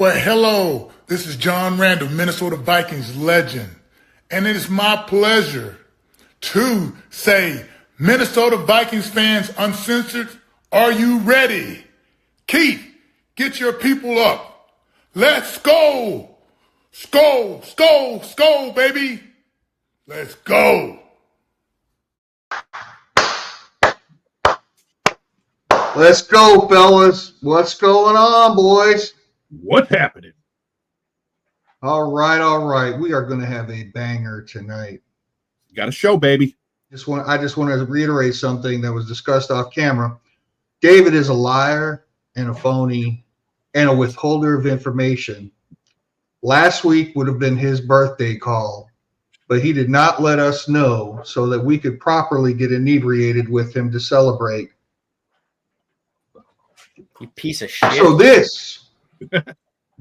Well, hello. This is John Randall, Minnesota Vikings legend. And it is my pleasure to say, Minnesota Vikings fans uncensored, are you ready? Keith, get your people up. Let's go. Skol, skol, skol, baby. Let's go. Let's go, fellas. What's going on, boys? What's happening? All right. We are going to have a banger tonight. Got a show, baby. I just want to reiterate something that was discussed off camera. David is a liar and a phony and a withholder of information. Last week would have been his birthday call, but he did not let us know so that we could properly get inebriated with him to celebrate. You piece of shit. So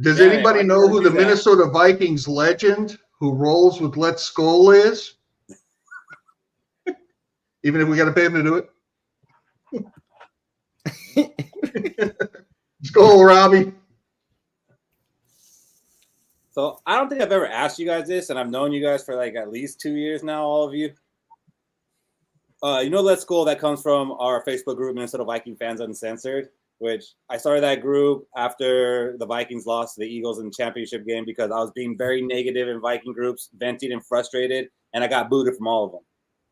does anybody know who the Minnesota Vikings legend who rolls with Let's Skol is? Even if we got to pay him to do it? Skol, Robbie. So I don't think I've ever asked you guys this, and I've known you guys for like at least 2 years now, all of you. You know Let's Skol, that comes from our Facebook group, Minnesota Viking Fans Uncensored, which I started that group after the Vikings lost to the Eagles in the championship game because I was being very negative in Viking groups, venting and frustrated, and I got booted from all of them.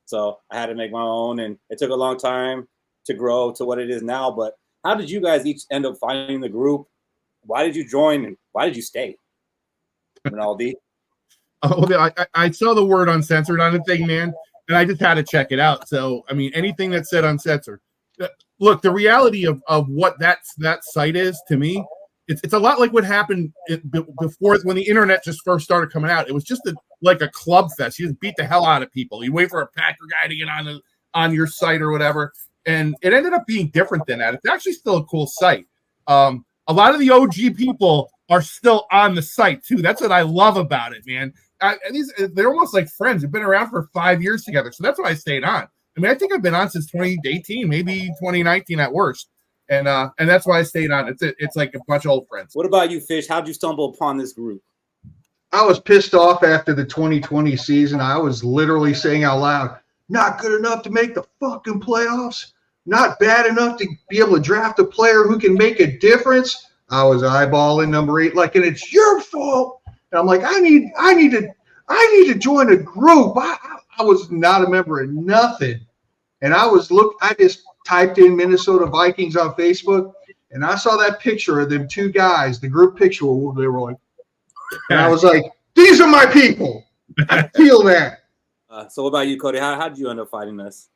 So I had to make my own, and it took a long time to grow to what it is now. But how did you guys each end up finding the group? Why did you join, and why did you stay? Rinaldi? I saw the word uncensored on the thing, man, and I just had to check it out. So, I mean, anything that said uncensored. Look, the reality of what that site is to me, it's a lot like what happened before when the internet just first started coming out. It was just like a club fest. You just beat the hell out of people. You wait for a Packer guy to get on your site or whatever, and it ended up being different than that. It's actually still a cool site. A lot of the OG people are still on the site too. That's what I love about it, man. They're almost like friends. They've been around for 5 years together, so that's why I stayed on. I mean, I think I've been on since 2018, maybe 2019 at worst, and that's why I stayed on. It's like a bunch of old friends. What about you, Fish? How'd you stumble upon this group? I was pissed off after the 2020 season. I was literally saying out loud, not good enough to make the fucking playoffs, not bad enough to be able to draft a player who can make a difference. I was eyeballing number 8, and it's your fault. And I'm like, I need to join a group. I was not a member of nothing. And I just typed in Minnesota Vikings on Facebook, and I saw that picture of them two guys, the group picture where they were like, and I was like, these are my people. I feel that. So what about you, Cody? How did you end up finding this?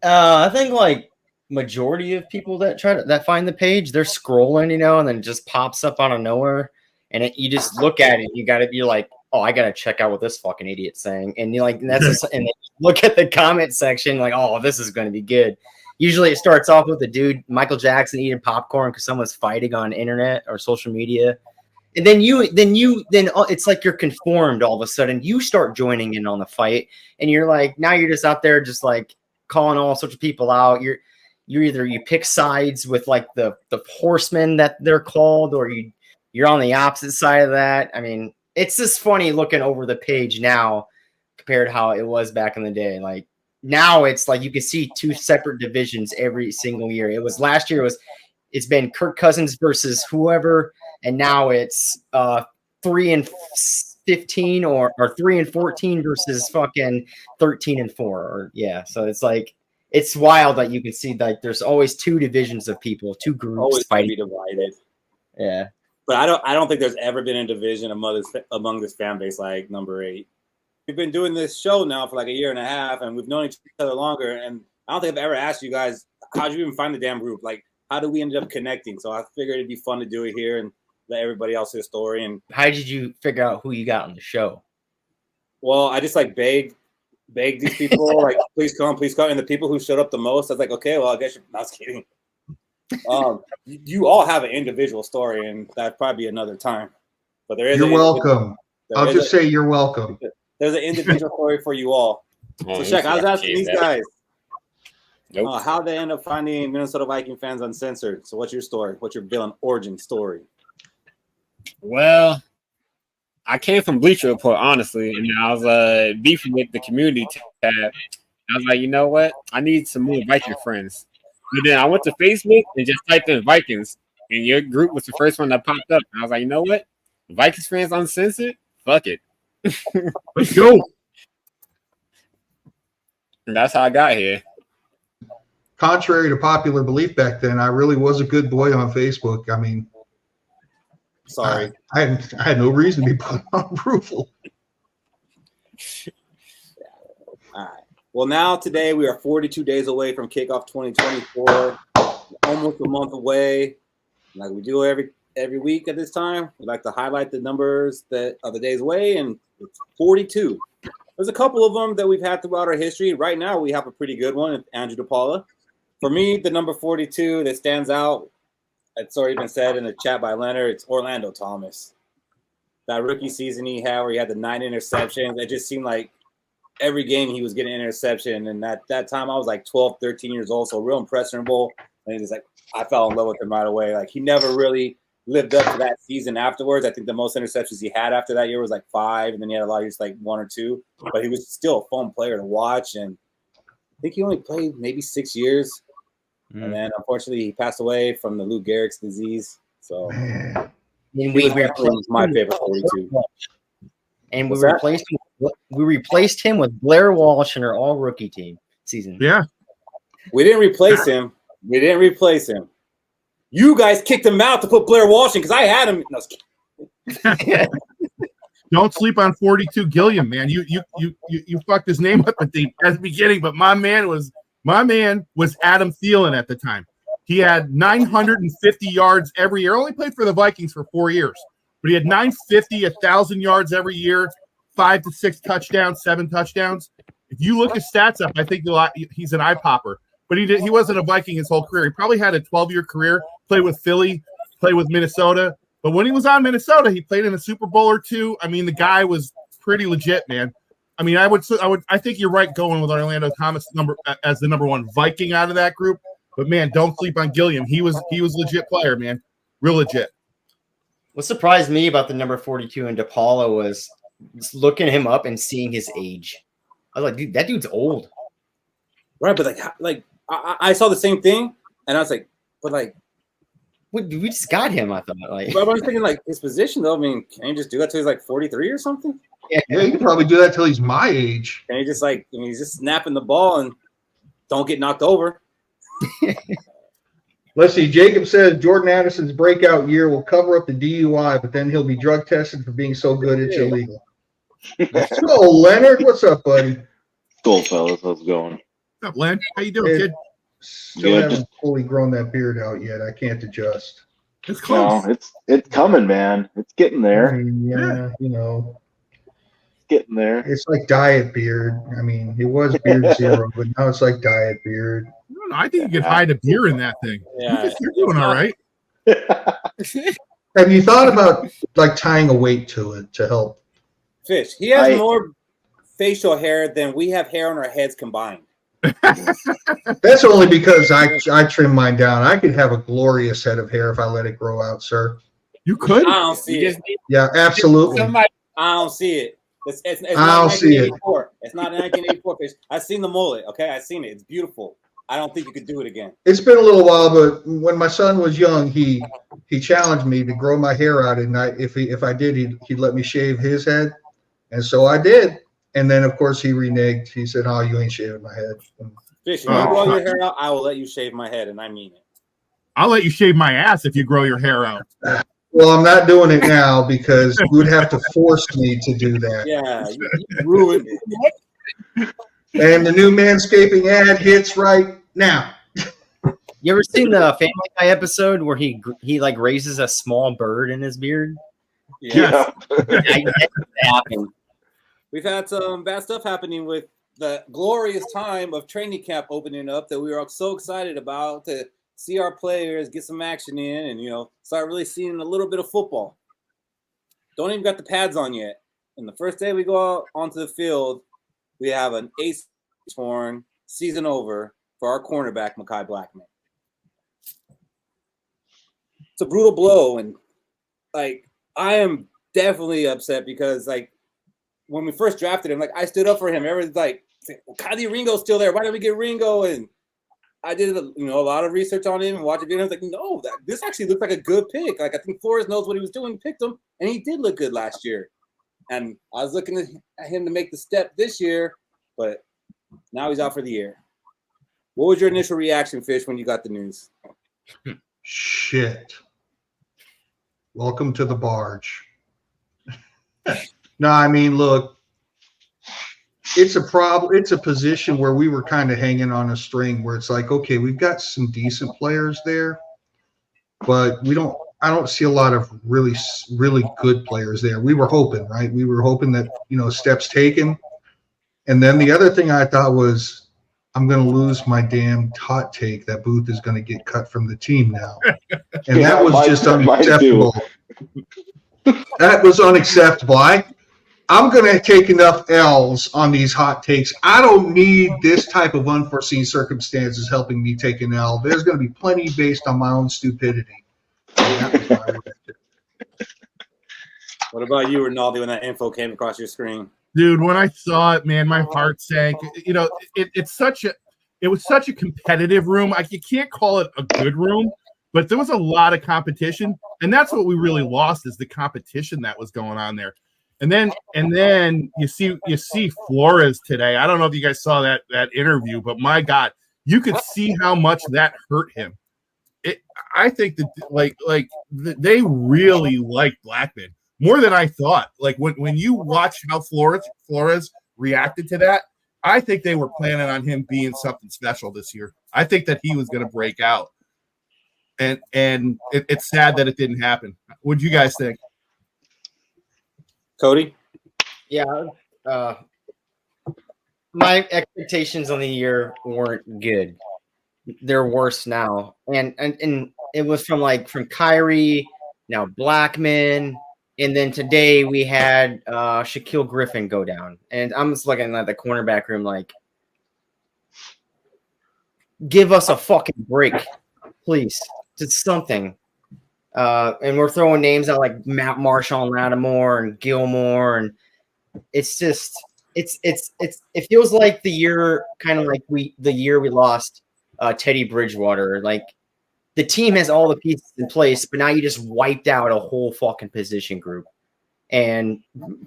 I think like majority of people that find the page, they're scrolling, and then it just pops up out of nowhere, and you just look at it. You got to be like, oh, I got to check out what this fucking idiot's saying, and you're like, and then look at the comment section, like, oh, this is going to be good. Usually, it starts off with a dude, Michael Jackson, eating popcorn because someone's fighting on internet or social media. And then it's like you're conformed all of a sudden. You start joining in on the fight, and you're like, now you're just out there just like calling all sorts of people out. You pick sides with like the horsemen that they're called, or you're on the opposite side of that. I mean, it's just funny looking over the page now compared to how it was back in the day. Like now it's like you can see two separate divisions every single year. It was last year it's been Kirk Cousins versus whoever. And now it's 3-15 or 3-14 versus fucking 13-4. Or yeah, so it's like it's wild that you can see like there's always two divisions of people, two groups always fighting. Divided. Yeah, but I don't think there's ever been a division among this fan base like number 8. We've been doing this show now for like a year and a half, and we've known each other longer. And I don't think I've ever asked you guys, how'd you even find the damn group? Like, how did we end up connecting? So I figured it'd be fun to do it here and let everybody else hear a story. And how did you figure out who you got on the show? Well, I just like begged these people, like, please come. And the people who showed up the most, I was like, okay, well, I guess you're not kidding. You all have an individual story, and that'd probably be another time. But there is. You're welcome. I'll just say you're welcome. There's an individual story for you all. So, Shaq, I was asking these guys, how they end up finding Minnesota Viking Fans Uncensored. So, what's your story? What's your villain origin story? Well, I came from Bleacher Report, honestly, and I was beefing with the community tab. I was like, you know what? I need some more Viking friends. But then I went to Facebook and just typed in Vikings, and your group was the first one that popped up. And I was like, you know what? Vikings fans uncensored? Fuck it. Let's go. And that's how I got here. Contrary to popular belief back then, I really was a good boy on Facebook. I mean, Sorry. I had no reason to be put on approval. All right. Well, now today we are 42 days away from kickoff 2024. Almost a month away. Like we do every week at this time, we like to highlight the numbers that are the days away, and it's 42. There's a couple of them that we've had throughout our history. Right now, we have a pretty good one, Andrew DePaula. For me, the number 42 that stands out, it's already been said in the chat by Leonard, it's Orlando Thomas. That rookie season he had where he had the 9 interceptions, it just seemed like every game he was getting an interception. And at that time, I was like 12, 13 years old, so real impressionable. And just like I fell in love with him right away. Like he never really lived up to that season afterwards. I think the most interceptions he had after that year was like 5, and then he had a lot of years like 1 or 2. But he was still a fun player to watch, and I think he only played maybe 6 years. And then unfortunately he passed away from the Lou Gehrig's disease. So Man. And we replaced my favorite 42. And What's that? we replaced him with Blair Walsh in our all rookie team season. Yeah. We didn't replace him. We didn't replace him. You guys kicked him out to put Blair Walsh in because I had him. No, I was kidding. Don't sleep on 42 Gilliam, man. You fucked his name up at the beginning, but my man was Adam Thielen at the time. He had 950 yards every year. Only played for the Vikings for 4 years, but he had 950, 1,000 yards every year, 5 to 6 touchdowns, 7 touchdowns. If you look his stats up, I think he's an eye popper. But he wasn't a Viking his whole career. He probably had a 12-year career. Played with Philly, played with Minnesota. But when he was on Minnesota, he played in a Super Bowl or 2. I mean, the guy was pretty legit, man. I mean, I think you're right going with Orlando Thomas as the number 1 Viking out of that group. But man, don't sleep on Gilliam. He was legit player, man, real legit. What surprised me about the number 42 in DePaula was just looking him up and seeing his age. I was like, dude, that dude's old. Right, but I saw the same thing, and I was like, but like, we just got him. I thought, like, but I was thinking like his position though. I mean, can he just do that till he's like 43 or something? Yeah, you can probably do that till he's my age. Can he just he's just snapping the ball and don't get knocked over? Let's see. Jacob says Jordan Addison's breakout year will cover up the DUI, but then he'll be drug tested for being so good it's illegal. So, Leonard, what's up, buddy? Skol, fellas. How's it going? What's up, Len? How you doing, kid? Still haven't fully grown that beard out yet. I can't adjust. It's close. No, it's coming, man. It's getting there. I mean, yeah, you know, It's getting there. it's like diet beard. I mean, it was beard zero, but now it's like diet beard. I think you could hide a beer in that thing. Yeah. You're doing all right. Have you thought about like tying a weight to it to help? Fish. He has more facial hair than we have hair on our heads combined. That's only because I trim mine down. I could have a glorious head of hair if I let it grow out, sir. You could? I don't see it. Yeah, absolutely. I don't see it. It's I not don't see it. 1984. It's not 1984, Fish. I've seen the mullet. Okay, I've seen it. It's beautiful. I don't think you could do it again. It's been a little while, but when my son was young, he challenged me to grow my hair out, and if I did, he'd let me shave his head, and so I did. And then, of course, he reneged. He said, "Oh, you ain't shaving my head." Fish, if you grow your hair out, I will let you shave my head, and I mean it. I'll let you shave my ass if you grow your hair out. Well, I'm not doing it now because you would have to force me to do that. Yeah, you ruined it. And the new Manscaping ad hits right now. you ever seen the Family Guy episode where he like raises a small bird in his beard? Yeah. That happened. We've had some bad stuff happening with the glorious time of training camp opening up that we are so excited about to see our players get some action in and, start really seeing a little bit of football. Don't even got the pads on yet. And the first day we go out onto the field, we have an ace torn, season over for our cornerback, Mekhi Blackman. It's a brutal blow. And, I am definitely upset because, like, when we first drafted him, like, I stood up for him. Everyone's like, well, Kylie Ringo's still there. Why don't we get Ringo? And I did, a lot of research on him and watching videos. I was like, no, this actually looks like a good pick. Like, I think Flores knows what he was doing. He picked him, and he did look good last year. And I was looking at him to make the step this year, but now he's out for the year. What was your initial reaction, Fish, when you got the news? Shit. Welcome to the barge. No, I mean, look, it's a problem. It's a position where we were kind of hanging on a string where it's like, okay, we've got some decent players there, but I don't see a lot of really, really good players there. We were hoping, right? We were hoping that, steps taken. And then the other thing I thought was, I'm going to lose my damn hot take that Booth is going to get cut from the team now. And that was just unacceptable. That was unacceptable. I'm going to take enough L's on these hot takes. I don't need this type of unforeseen circumstances helping me take an L. There's going to be plenty based on my own stupidity. And that was my reaction. What about you, Ronaldo, when that info came across your screen? Dude, when I saw it, man, my heart sank. It was such a competitive room. You can't call it a good room, but there was a lot of competition, and that's what we really lost is the competition that was going on there. And then you see Flores today. I don't know if you guys saw that interview, but my God, you could see how much that hurt him. I think that they really liked Blackman more than I thought. Like when you watch how Flores reacted to that, I think they were planning on him being something special this year. I think that he was going to break out, and it's sad that it didn't happen. What do you guys think? Cody? Yeah. My expectations on the year weren't good. They're worse now. And it was from Kyrie, now Blackman, and then today we had Shaquille Griffin go down. And I'm just looking at the cornerback room like, give us a fucking break, please. Just something. And we're throwing names out like Matt Marshall and Lattimore and Gilmore, and it's just it feels like the year we lost Teddy Bridgewater. Like the team has all the pieces in place, but now you just wiped out a whole fucking position group. And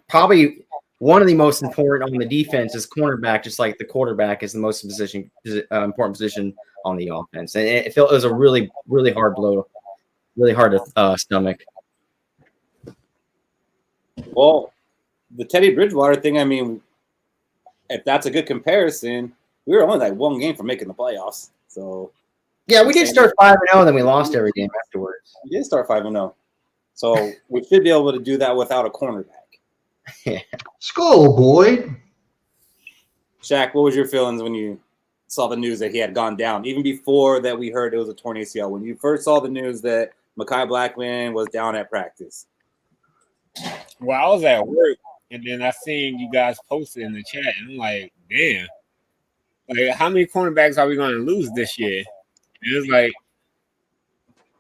probably one of the most important on the defense is cornerback, just like the quarterback is the most important position on the offense. And it was a really, really hard blow. Really hard to stomach. Well, the Teddy Bridgewater thing, I mean, if that's a good comparison, we were only like one game from making the playoffs. So yeah, we did start 5-0, and then we lost every game afterwards. We did start 5-0. So we should be able to do that without a cornerback. Yeah. Skol, boy. Shaq, what was your feelings when you saw the news that he had gone down? Even before that we heard it was a torn ACL. When you first saw the news that Mekhi Blackman was down at practice. Well, I was at work, and then I seen you guys posted in the chat, and I'm like, damn. Like, how many cornerbacks are we going to lose this year? And it was like,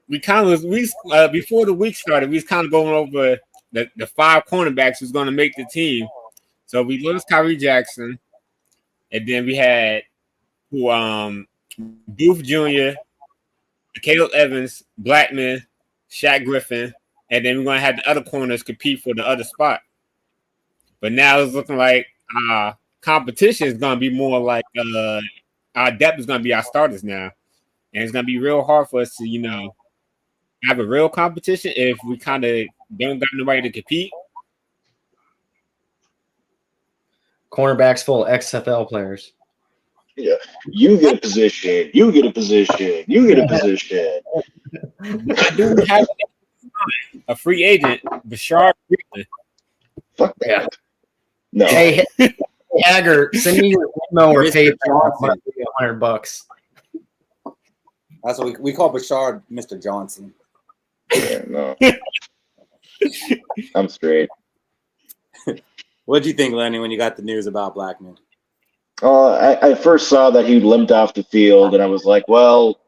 before the week started, we was kind of going over the 5 cornerbacks who's going to make the team. So we lost Kyrie Jackson, and then we had Booth Jr., Caleb Evans, Blackman, Shaq Griffin, and then we're going to have the other corners compete for the other spot. But now it's looking like competition is going to be more like our depth is going to be our starters now. And it's going to be real hard for us to, have a real competition if we kind of don't got nobody to compete. Cornerbacks full of XFL players. Yeah, you get a position. You get a position. You get a position. I do have a free agent, Bashard. Fuck that. Yeah. No. Hey, Hager, send me your email or pay $100. That's what we call Bashard Mr. Johnson. Yeah, no. I'm straight. What did you think, Lenny, when you got the news about Blackman? I first saw that he limped off the field, and I was like, well,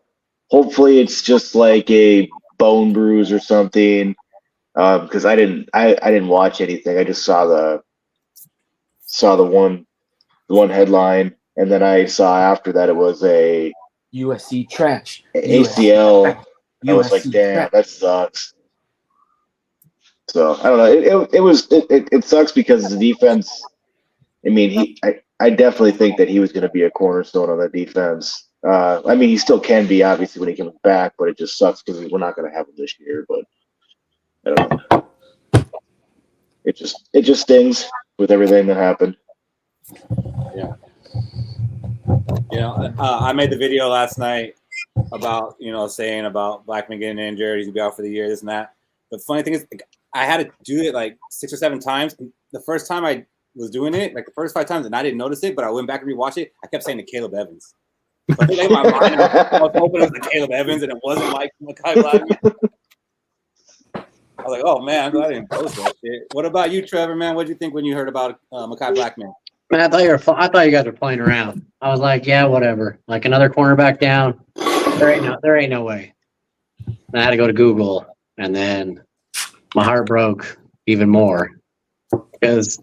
hopefully it's just like a bone bruise or something. because I didn't watch anything. I just saw the one headline, and then I saw after that it was a USC trash. ACL. I was like, damn, that sucks. So I don't know. It sucks because the defense. I mean, I definitely think that he was going to be a cornerstone on that defense. I mean, he still can be obviously when he comes back, but it just sucks because we're not going to have him this year. But I don't know. It just stings with everything that happened. Yeah. I made the video last night about, saying about Blackman getting injured, he's gonna be out for the year, this and that. The funny thing is, I had to do it like 6 or 7 times. The first time I was doing it, like the first 5 times, and I didn't notice it, but I went back and rewatched it. I kept saying to Caleb Evans. But I think in my mind, I was hoping it was the Caleb Evans, and it wasn't like Mekhi Blackman. I was like, oh man, I'm glad I didn't post that shit. What about you, Trevor? Man, what did you think when you heard about Mekhi Blackman? Man, I thought you guys were playing around. I was like, yeah, whatever. Like another cornerback down. There ain't no way. And I had to go to Google, and then my heart broke even more because,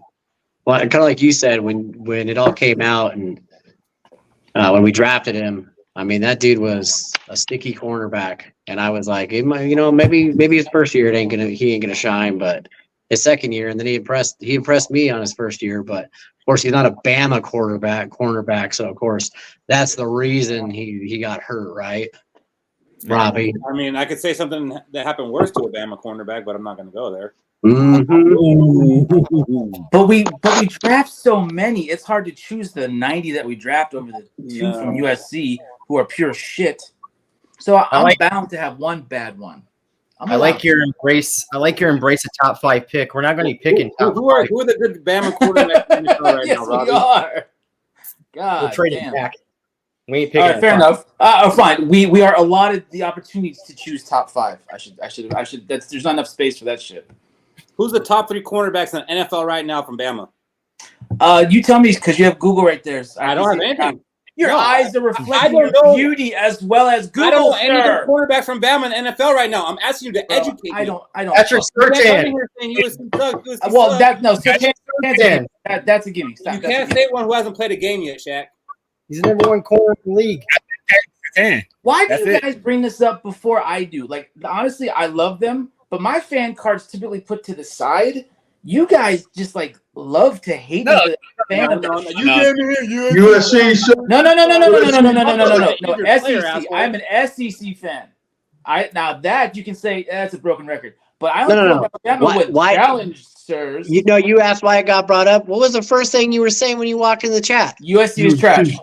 well, kind of like you said, when it all came out and when we drafted him, I mean that dude was a sticky cornerback, and I was like, maybe his first year he ain't gonna shine, but his second year, and then he impressed me on his first year, but of course he's not a Bama cornerback, so of course that's the reason he got hurt, right? Robbie. I mean, I could say something that happened worse to a Bama cornerback, but I'm not going to go there. Mm-hmm. But we draft so many, it's hard to choose the 90 that we draft over the 2 from USC who are pure shit. So I'm bound to have one bad one. I like your embrace of top 5 pick. We're not going to be picking top 5. Who are the good Bama quarterbacks in the show right yes, now, Robbie? We are. God, we'll trade it back. We ain't picking. All right, fair enough. Fine. We are allotted the opportunities to choose top 5. I should. There's not enough space for that shit. Who's the top 3 cornerbacks in the NFL right now from Bama? You tell me because you have Google right there. So I don't have anything. Your eyes are reflecting your beauty as well as Google. I don't know any good cornerbacks from Bama in the NFL right now. I'm asking you to educate me. I don't. That's your search end. Well, that's a gimme. You can't say one who hasn't played a game yet, Shaq. He's the number 1 corner in the league. Why do you guys bring this up before I do? Like, honestly, I love them, but my fan card's typically put to the side. You guys just like love to hate the fan of USC. No. SEC. I'm an SEC fan. Now that you can say that's a broken record, but I don't know why challengers. You asked why it got brought up. What was the first thing you were saying when you walked in the chat? USC is trash.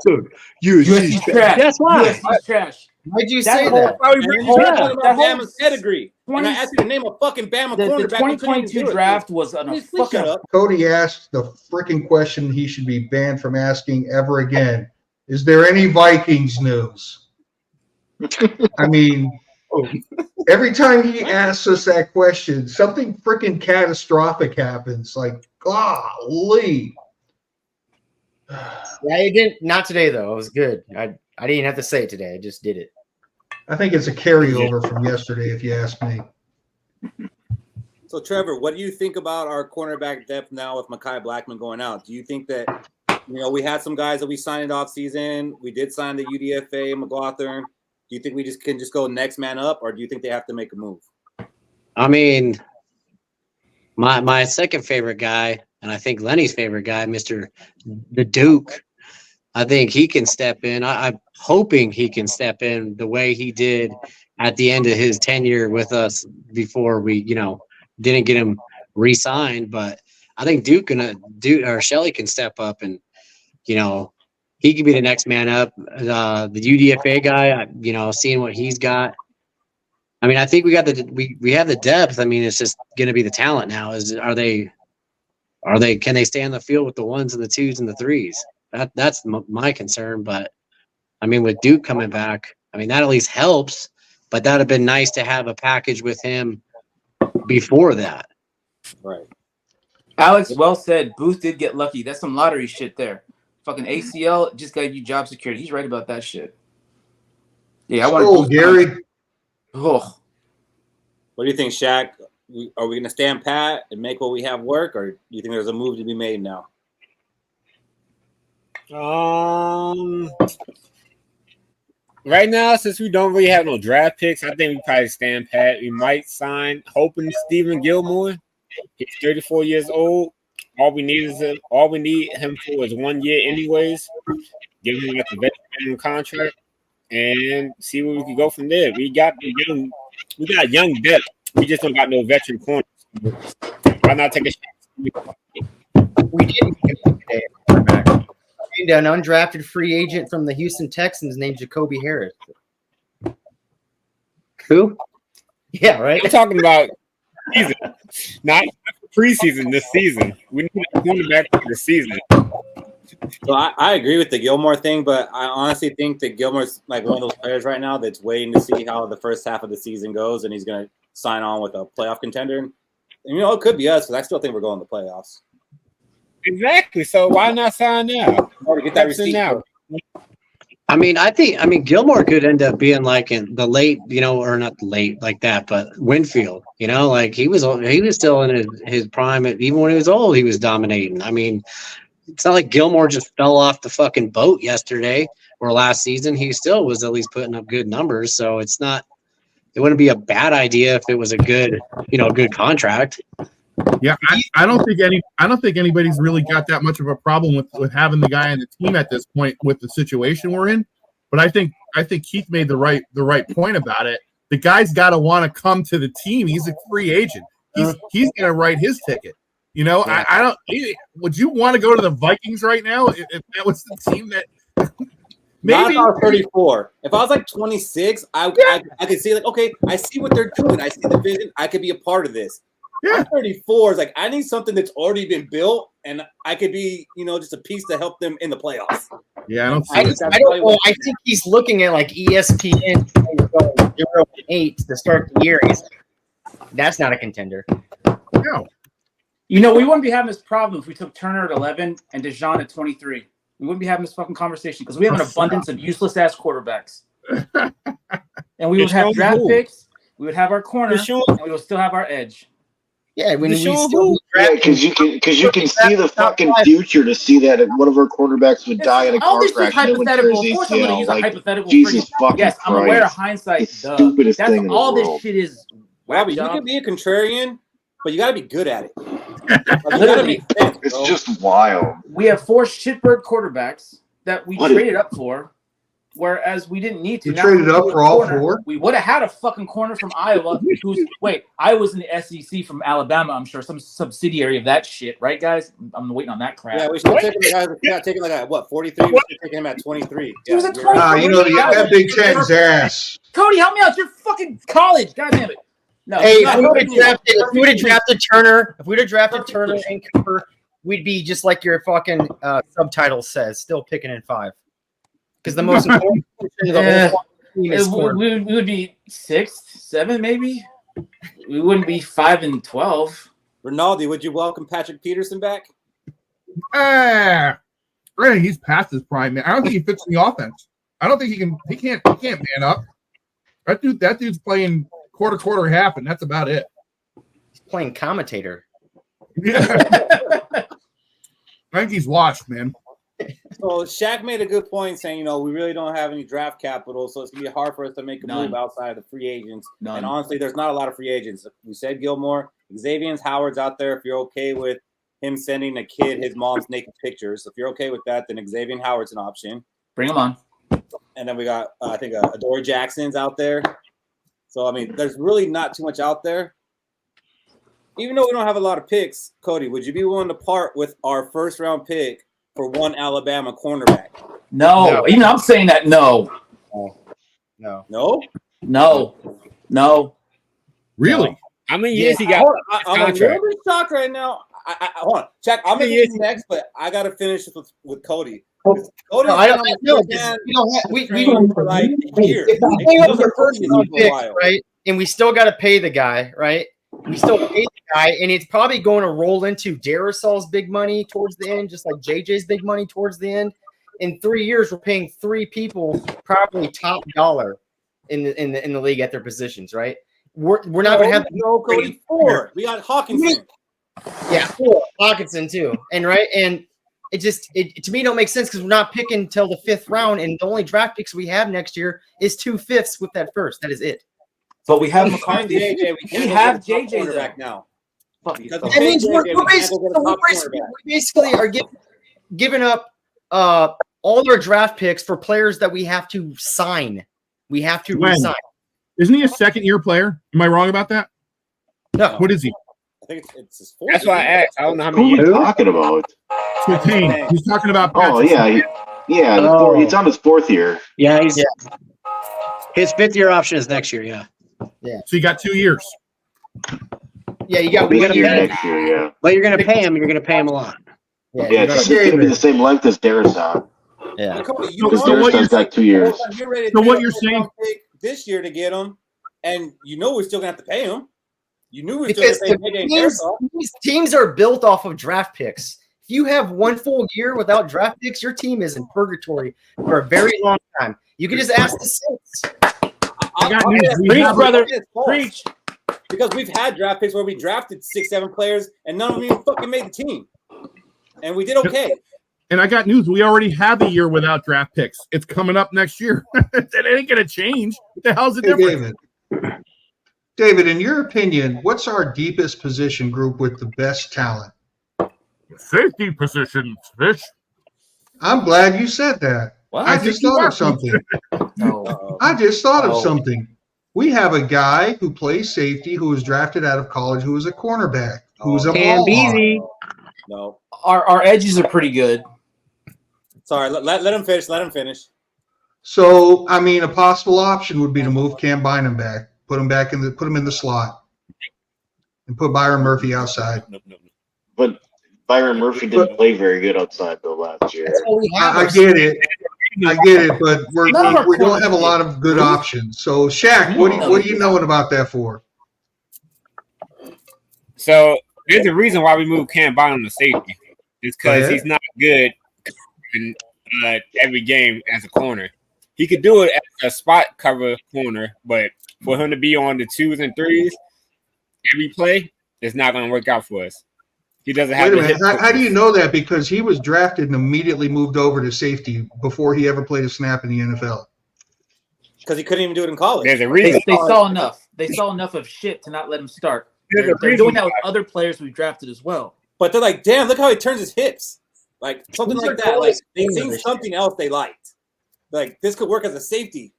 USC is trash. That's why. USC is trash. Why'd you say that? Bama's pedigree. And I asked you to name a fucking Bama cornerback. The 2022 draft was a fucking. Cody asked the freaking question he should be banned from asking ever again. Is there any Vikings news? I mean, every time he asks us that question, something freaking catastrophic happens. Like, golly. Yeah, it didn't. Not today though. It was good. I didn't have to say it today. I just did it. I think it's a carryover from yesterday, if you ask me. So, Trevor, what do you think about our cornerback depth now with Mekhi Blackman going out? Do you think that, we had some guys that we signed off season. We did sign the UDFA, McLaughlin. Do you think we can go next man up, or do you think they have to make a move? I mean, my second favorite guy, and I think Lenny's favorite guy, Mr. the Duke, I think he can step in. I'm hoping he can step in the way he did at the end of his tenure with us before we, didn't get him re-signed. But I think Shelley can step up and, he could be the next man up. The UDFA guy, seeing what he's got. I mean, I think we have the depth. I mean, it's just going to be the talent now. Can they stay on the field with the 1s and the 2s and the 3s? That's my concern. But I mean, with Duke coming back, I mean, that at least helps, but that'd have been nice to have a package with him before that. Right. Alex, well said. Booth did get lucky. That's some lottery shit there. Fucking ACL just gave you job security. He's right about that shit. Yeah, I want Gary. Oh. What do you think, Shaq? are we going to stand pat and make what we have work, or do you think there's a move to be made now? Right now, since we don't really have no draft picks, I think we probably stand pat. We might sign, hoping Stephen Gilmore. He's 34 years old. All we need him for is 1 year, anyways. Give him like a veteran contract and see where we can go from there. We got young depth. We just don't got no veteran corners. Why not take a chance? We didn't get today. An undrafted free agent from the Houston Texans named Jacoby Harris. Who? Yeah, right. I'm talking about season, not preseason. This season, we need a cornerback for the season. So I agree with the Gilmore thing, but I honestly think that Gilmore's like one of those players right now that's waiting to see how the first half of the season goes, and he's going to sign on with a playoff contender. And it could be us, because I still think we're going to the playoffs. Exactly. So why not sign now? Or get that receipt now. I mean, Gilmore could end up being like in the late, or not late like that, but Winfield, like he was still in his prime. Even when he was old, he was dominating. I mean, it's not like Gilmore just fell off the fucking boat yesterday or last season. He still was at least putting up good numbers. So it wouldn't be a bad idea if it was a good contract. Yeah, I don't think anybody's really got that much of a problem with having the guy on the team at this point with the situation we're in. But I think Keith made the right point about it. The guy's got to want to come to the team. He's a free agent. He's going to write his ticket. Yeah. I don't. Would you want to go to the Vikings right now if that was the team that? Maybe not if I was 34. If I was like 26, I could see like, okay, I see what they're doing. I see the vision. I could be a part of this. Yeah. I'm 34 is like I need something that's already been built, and I could be, just a piece to help them in the playoffs. Yeah, I don't know. I think he's looking at like ESPN 0-8 to start the year. That's not a contender. No. We wouldn't be having this problem if we took Turner at 11 and DeJean at 23. We wouldn't be having this fucking conversation because we have an abundance of useless ass quarterbacks. And we would have draft picks, we would have our corner, and we would still have our edge. Yeah, because you can see the fucking future to see that one of our quarterbacks would die in a car crash. Hypothetical. Of course, I'm going to use a hypothetical. Jesus fucking Yes, I'm aware of hindsight. The stupidest That's thing in all the this world. shit is. Wow, but you can be a contrarian, but you got to be good at it. Literally, it's just wild. We have 4 shitbird quarterbacks that we traded up for. Whereas we didn't need to. You traded up for all 4? We would have had a fucking corner from Iowa. Iowa's in the SEC from Alabama, I'm sure. Some subsidiary of that shit, right, guys? I'm waiting on that crap. Yeah, we should have taken like a 43? We should have taken him at 23. He was at 23. That Big Ten's ass. Cody, help me out. You're fucking college. God damn it. No. Hey, if we would have drafted Turner, and Cooper, we'd be just like your fucking subtitle says, still picking in 5. Because the most important position of the whole team is we would be 6th, 7th, maybe. We wouldn't be 5 and 12. Rinaldi, would you welcome Patrick Peterson back? Granted, he's past his prime, man. I don't think he fits the offense. I don't think he can. He can't man up. That dude's playing quarter, half, and that's about it. He's playing commentator. Yeah. I think he's washed, man. So Shaq made a good point saying, we really don't have any draft capital, so it's going to be hard for us to make a move outside of the free agents. None. And honestly, there's not a lot of free agents. We said Gilmore, Xavier Howard's out there. If you're okay with him sending a kid his mom's naked pictures, if you're okay with that, then Xavier Howard's an option. Bring him on. And then we got, I think, Adoree Jackson's out there. So, there's really not too much out there. Even though we don't have a lot of picks, Cody, would you be willing to part with our first-round pick for one Alabama cornerback? No. Even I'm saying that no. No? Really? How many years he got? I'm a little bit shocked right now. Hold on. Check. I'm going to get next, but I got to finish with Cody. Cody, I don't know. We for like years. If we pay up the first round picks, right, and we still got to pay the guy, right? We still pay the guy, and it's probably going to roll into Darrisaw's big money towards the end, just like JJ's big money towards the end. In 3 years, we're paying 3 people probably top dollar in the league at their positions, right? we're not going to have no Cody 4. We got Hawkinson. Yeah, 4 Hawkinson too, and it just to me don't make sense because we're not picking until the 5th round, and the only draft picks we have next year is 2 5ths with that first. That is it. But we have McCarthy. We have JJ back now. That means we basically are giving up all our draft picks for players that we have to sign. We have to resign. Isn't he a second-year player? Am I wrong about that? No. What is he? I think it's his 4th. That's why I asked. I don't know how Who many are years. you talking about? Switane. He's talking about. Oh, yeah. He's on his 4th year. Yeah, his 5th year option is next year. Yeah. So you got 2 years. Yeah, you got. We're gonna pay next year. Yeah. But you're going to pay him. You're going to pay him a lot. Yeah, it's going to be the same length as Darrisaw. Yeah. Because Darrisaw's got 2 years. So what you're saying this year to get him, and we're still going to have to pay him. You knew we were Because still going to pay Darrisaw. these teams are built off of draft picks. If you have one full year without draft picks, your team is in purgatory for a very long time. You can just ask the Saints. Preach, brother. Preach. Because we've had draft picks where we drafted 6, 7 players, and none of them even fucking made the team. And we did okay. And I got news. We already have a year without draft picks. It's coming up next year. It ain't going to change. What the hell's the difference? David, in your opinion, what's our deepest position group with the best talent? Safety positions, Fish. I'm glad you said that. What? I just thought of something. I just thought of something. We have a guy who plays safety who was drafted out of college who was a cornerback, who was a ball hawk. No. Our edges are pretty good. Sorry, let him finish. Let him finish. So, I mean, a possible option would be to move Cam Bynum back, put him in the slot, and put Byron Murphy outside. But Byron Murphy didn't play very good outside though last year. I get it. But we don't have a lot of good options. So, Shaq, what are you knowing about that for? So there's a reason why we moved Cam Bynum to safety. It's because he's not good in every game as a corner. He could do it as a spot cover corner, but for him to be on the 2s and 3s every play, it's not going to work out for us. He doesn't have. Wait a minute. How do you know that? Because he was drafted and immediately moved over to safety before he ever played a snap in the NFL. Because he couldn't even do it in college. There's a reason. They saw enough. They saw enough of shit to not let him start. They're doing that with other players we've drafted as well. But they're like, damn, look how he turns his hips. Like something like that. Like they seen something else they liked. Like this could work as a safety.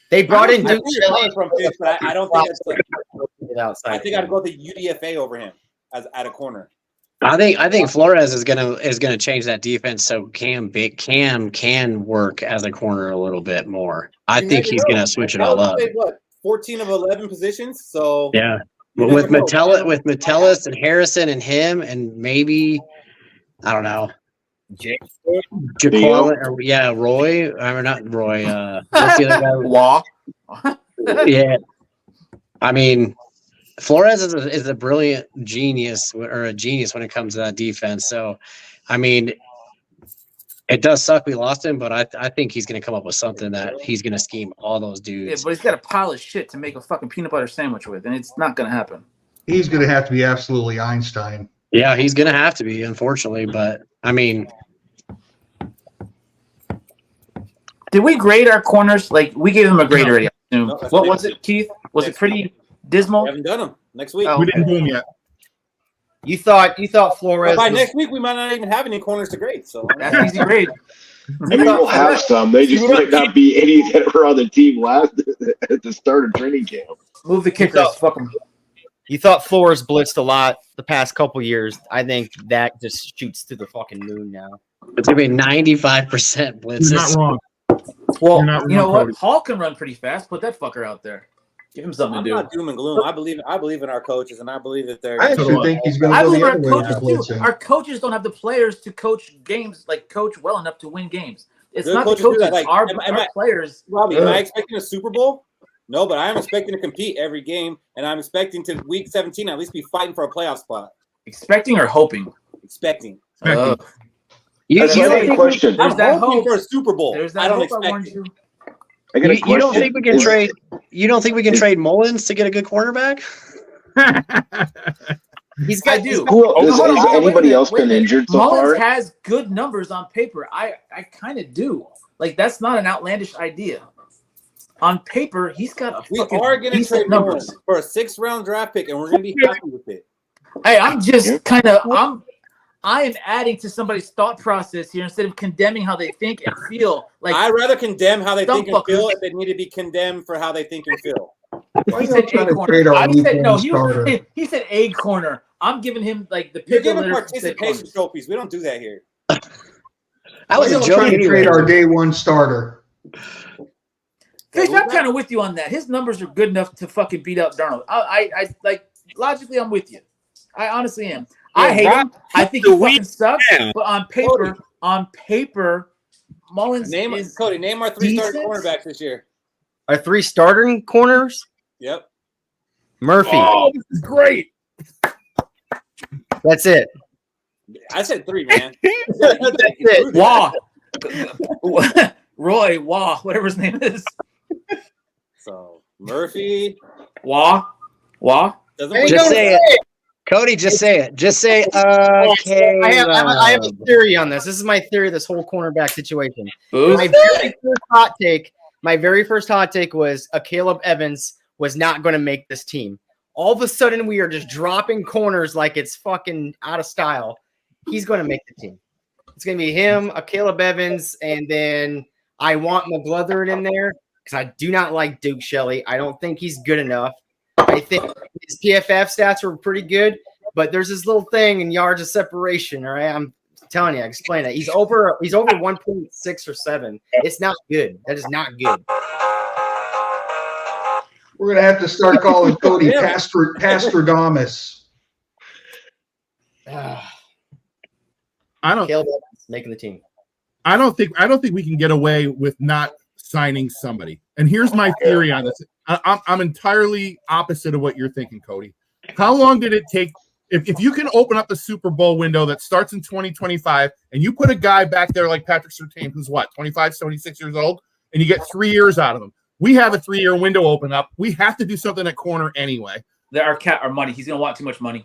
They brought in Duke Shelley from Fish, but I don't think that's outside. I think I'd go the UDFA over him as at a corner. I think Flores is gonna change that defense so Cam can work as a corner a little bit more. I think he's gonna switch it all up. Played, 14 of 11 positions. So yeah, with Metellus and Harrison and him and maybe I don't know. Jaquan, Roy. Or not Roy. What's the other guy? Law. Yeah. I mean, Flores is a brilliant genius or a genius when it comes to that defense. So, I mean, it does suck we lost him, but I think he's going to come up with something that he's going to scheme all those dudes. Yeah, but he's got a pile of shit to make a fucking peanut butter sandwich with, and it's not going to happen. He's going to have to be absolutely Einstein. Yeah, he's going to have to be, unfortunately. But, I mean, did we grade our corners? Like, we gave them a grade already, I assume. What was it, Keith? Was it pretty dismal? We haven't done them next week. We didn't do them yet. You thought Flores by next week we might not even have any corners to grade. So that's an easy grade. I mean, we'll have some. They just might not be any that were on the team last at the start of training camp. Move the kickers. Fuck them. You thought Flores blitzed a lot the past couple years. I think that just shoots to the fucking moon now. It's gonna be 95% blitzes. You're not wrong. Well, you know what? Hall can run pretty fast. Put that fucker out there. Give him something to do. I'm not doom and gloom. I believe in our coaches, and I believe that they're. I actually think he's going to go the other way with blitzing. Our coaches don't have the players to coach games, like coach well enough to win games. It's Good not the coaches coaches. like, our players. Robbie, am I expecting a Super Bowl? No, but I am expecting to compete every game, and I'm expecting to week 17 at least be fighting for a playoff spot. Expecting or hoping? Expecting. You question. I'm hoping for a Super Bowl. There's that I don't hope expect it. I got a question. You don't think we can trade? You don't think we can trade Mullins to get a good cornerback? He's got do. Has anybody else been injured so Mullins far? has good numbers on paper. I kind of do. Like, that's not an outlandish idea. On paper, he's got a fucking decent numbers for a 6th-round draft pick, and we're gonna be happy with it. Hey, I'm just I am adding to somebody's thought process here instead of condemning how they think and feel. Like, I'd rather condemn how they think and feel if they need to be condemned for how they think and feel. He said A corner. I said no. He said A corner. I'm giving him like the You're giving participation trophies. We don't do that here. I was trying to trade our day one starter. Fish, I'm kind of with you on that. His numbers are good enough to fucking beat up Darnold. I like logically, I'm with you. I honestly am. I hate him. I think he fucking sucks. But on paper, Mullins is Cody. Name our 3 starting cornerbacks this year. Our 3 starting corners. Yep. Murphy. Oh, this is great. That's it. I said 3, man. That's it. Waugh. Roy Waugh, whatever his name is. So Murphy. Waugh. Just say it. Cody, just say it. Just say okay. I have a theory on this. This is my theory of this whole cornerback situation. My very first hot take was Caleb Evans was not going to make this team. All of a sudden, we are just dropping corners like it's fucking out of style. He's going to make the team. It's going to be him, Caleb Evans, and then I want McGlothern in there because I do not like Duke Shelley. I don't think he's good enough. I think his PFF stats were pretty good, but there's this little thing in yards of separation. All right, I'm telling you, I explain it. He's over 1.6 or 7. It's not good. That is not good. We're gonna have to start calling Cody Pastradamus. I don't. Caleb Evans making the team. I don't think we can get away with not signing somebody. And here's my theory on this. I'm entirely opposite of what you're thinking, Cody. How long did it take? If you can open up the Super Bowl window that starts in 2025 and you put a guy back there like Patrick Surtain, who's 25, 76 years old, and you get 3 years out of him. We have a 3-year window open up. We have to do something at corner anyway. Our money. He's going to want too much money.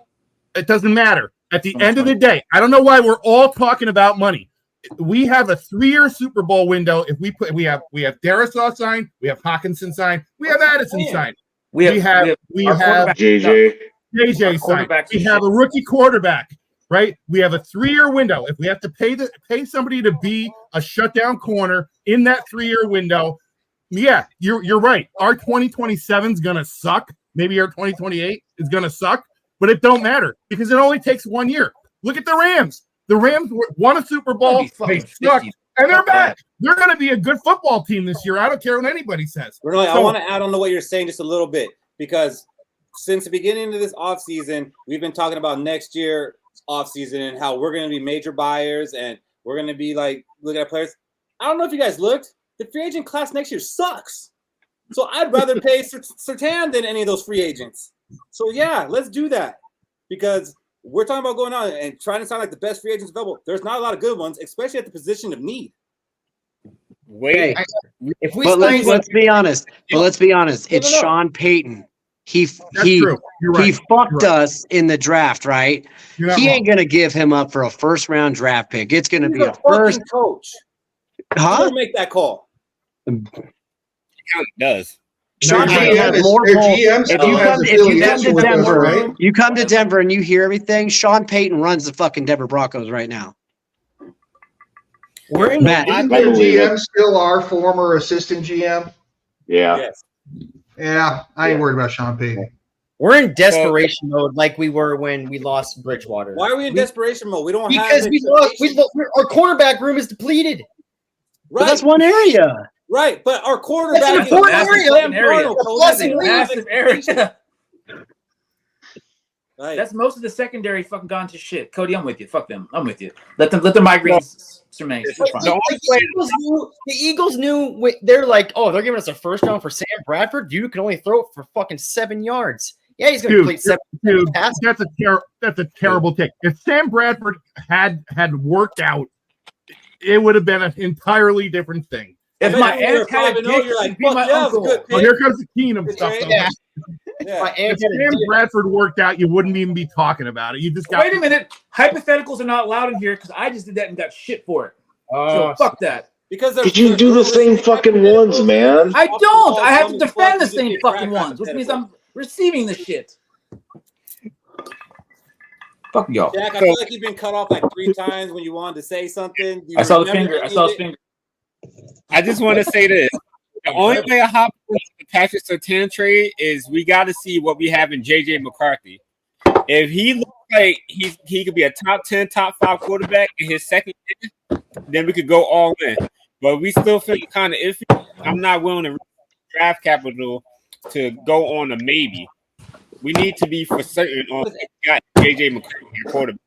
It doesn't matter. At the end of the day, I don't know why we're all talking about money. We have a 3-year Super Bowl window. If we have Darrisaw signed, we have Hawkinson signed, we have Addison signed, we have JJ signed. We have a rookie quarterback, right? We have a 3-year window. If we have to pay somebody to be a shutdown corner in that 3-year window, yeah, you're right. Our 2027 is gonna suck. Maybe our 2028 is gonna suck, but it don't matter because it only takes 1 year. Look at the Rams. The Rams won a Super Bowl. They suck, and they're back. They're going to be a good football team this year. I don't care what anybody says. Really, I want to add on to what you're saying just a little bit because since the beginning of this offseason, we've been talking about next year's offseason and how we're going to be major buyers and we're going to be like looking at players. I don't know if you guys looked. The free agent class next year sucks. So I'd rather pay Surtain than any of those free agents. So, yeah, let's do that because – we're talking about going on and trying to sound like the best free agents available. There's not a lot of good ones, especially at the position of need. Wait, let's be honest. But let's be honest. It's Sean Payton. He fucked us in the draft, right? He ain't gonna give him up for a 1st-round draft pick. It's gonna be a first coach. Huh? Make that call. He does. Sean Payton has more pull. You come to Denver and you hear everything. Sean Payton runs the fucking Denver Broncos right now. Matt, isn't the GM still our former assistant GM? Yeah. Yes. Yeah, I ain't worried about Sean Payton. We're in desperation mode like we were when we lost Bridgewater. Why are we in desperation mode? We don't because our cornerback room is depleted. Right. But that's one area. Right, but our quarterback is massive area. Right. That's most of the secondary fucking gone to shit. Cody, I'm with you. Fuck them. I'm with you. Let them migrate. The Eagles knew they're like, oh, they're giving us a 1st round for Sam Bradford. Dude can only throw it for fucking 7 yards. Yeah, he's gonna complete 7 passes. That's a terrible take. If Sam Bradford had worked out, it would have been an entirely different thing. If my aunt had a dick, you're like, she'd be my uncle. Oh, here comes the Keenum stuff. Though. Yeah. If Sam Bradford worked out, you wouldn't even be talking about it. You just got. Wait a minute. Hypotheticals are not allowed in here because I just did that and got shit for it. So fuck that. Because you do the same fucking ones, man. I don't. I have to defend the same fucking ones, which means I'm receiving the shit. Fuck y'all. Jack, I feel like you've been cut off like 3 times when you wanted to say something. I saw the finger. I saw his finger. I just want to say this. The only way I hop with the Patrick Surtain trade is we got to see what we have in J.J. McCarthy. If he looks like he could be a top 10, top 5 quarterback in his second year, then we could go all in. But we still feel kind of iffy. I'm not willing to draft capital to go on a maybe. We need to be for certain on if we got J.J. McCarthy quarterback.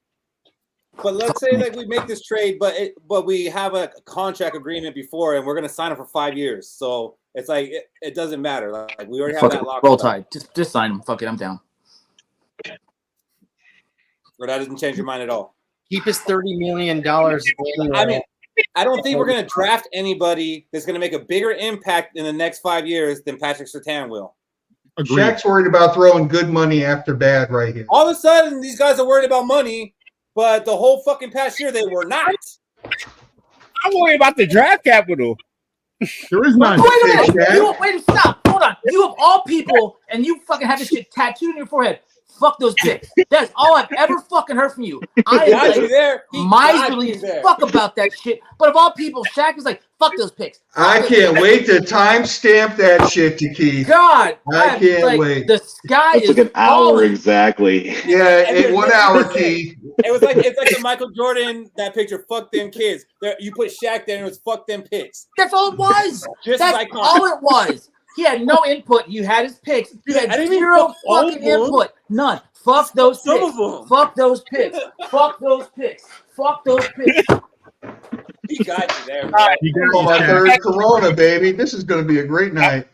But let's say like we make this trade, but we have a contract agreement before, and we're gonna sign him for 5 years. So it's like it doesn't matter. Like we already have that locked. Roll Tide. Just sign him. Fuck it. I'm down. Or that doesn't change your mind at all. Keep his $30 million. I mean, I don't think we're gonna draft anybody that's gonna make a bigger impact in the next 5 years than Patrick Surtain will. Agreed. Shaq's worried about throwing good money after bad right here. All of a sudden, these guys are worried about money, but the whole fucking past year they were not. I'm worried about the draft capital. There is none. Wait a minute. Wait, stop. Hold on. You of all people, and you fucking have this shit tattooed on your forehead. Fuck those picks. That's all I've ever fucking heard from you. I am miserly as fuck about that shit. But of all people, Shaq was like, fuck those picks. I can't wait to timestamp that shit to Keith. God, I can't wait. The sky It's is like an hour falling. exactly. Yeah, in 1 hour, Keith. It's like the Michael Jordan that picture. Fuck them kids. You put Shaq there and it was fuck them picks. That's all it was. Just That's like all it was. He had no input. You had his picks. You had zero fucking input. None. Fuck those picks. Fuck those picks. Fuck those picks. Fuck those picks. He got you there. On my third Corona, baby. This is going to be a great night.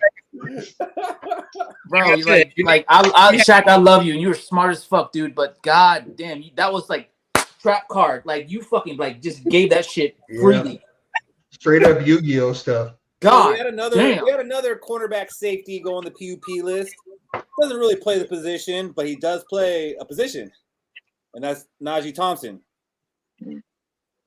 Bro, Shaq, I love you, and you're smart as fuck, dude. But god damn, that was like trap card. Like you fucking like just gave that shit freely. Straight up Yu-Gi-Oh stuff. God, we had another cornerback safety go on the PUP list. Doesn't really play the position, but he does play a position, and that's Najee Thompson. We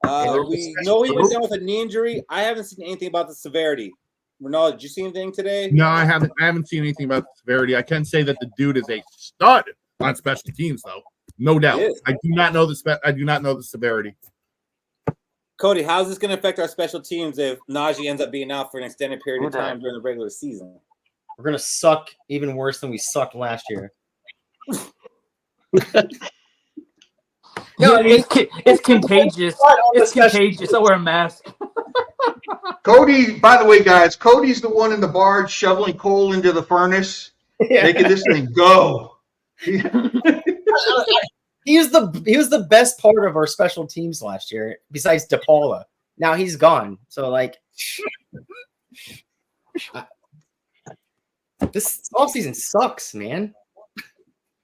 know he went down with a knee injury. I haven't seen anything about the severity. Ronaldo, did you see anything today? No, I haven't seen anything about the severity. I can say that the dude is a stud on special teams, though, no doubt. I do not know the severity. Cody, how's this going to affect our special teams if Najee ends up being out for an extended period of time during the regular season? We're gonna suck even worse than we sucked last year. No, it's contagious. It's contagious. I wear a mask. Cody, by the way, guys, Cody's the one in the barge shoveling coal into the furnace, making this thing go. He was the best part of our special teams last year, besides DePaula. Now he's gone. So like this offseason sucks, man.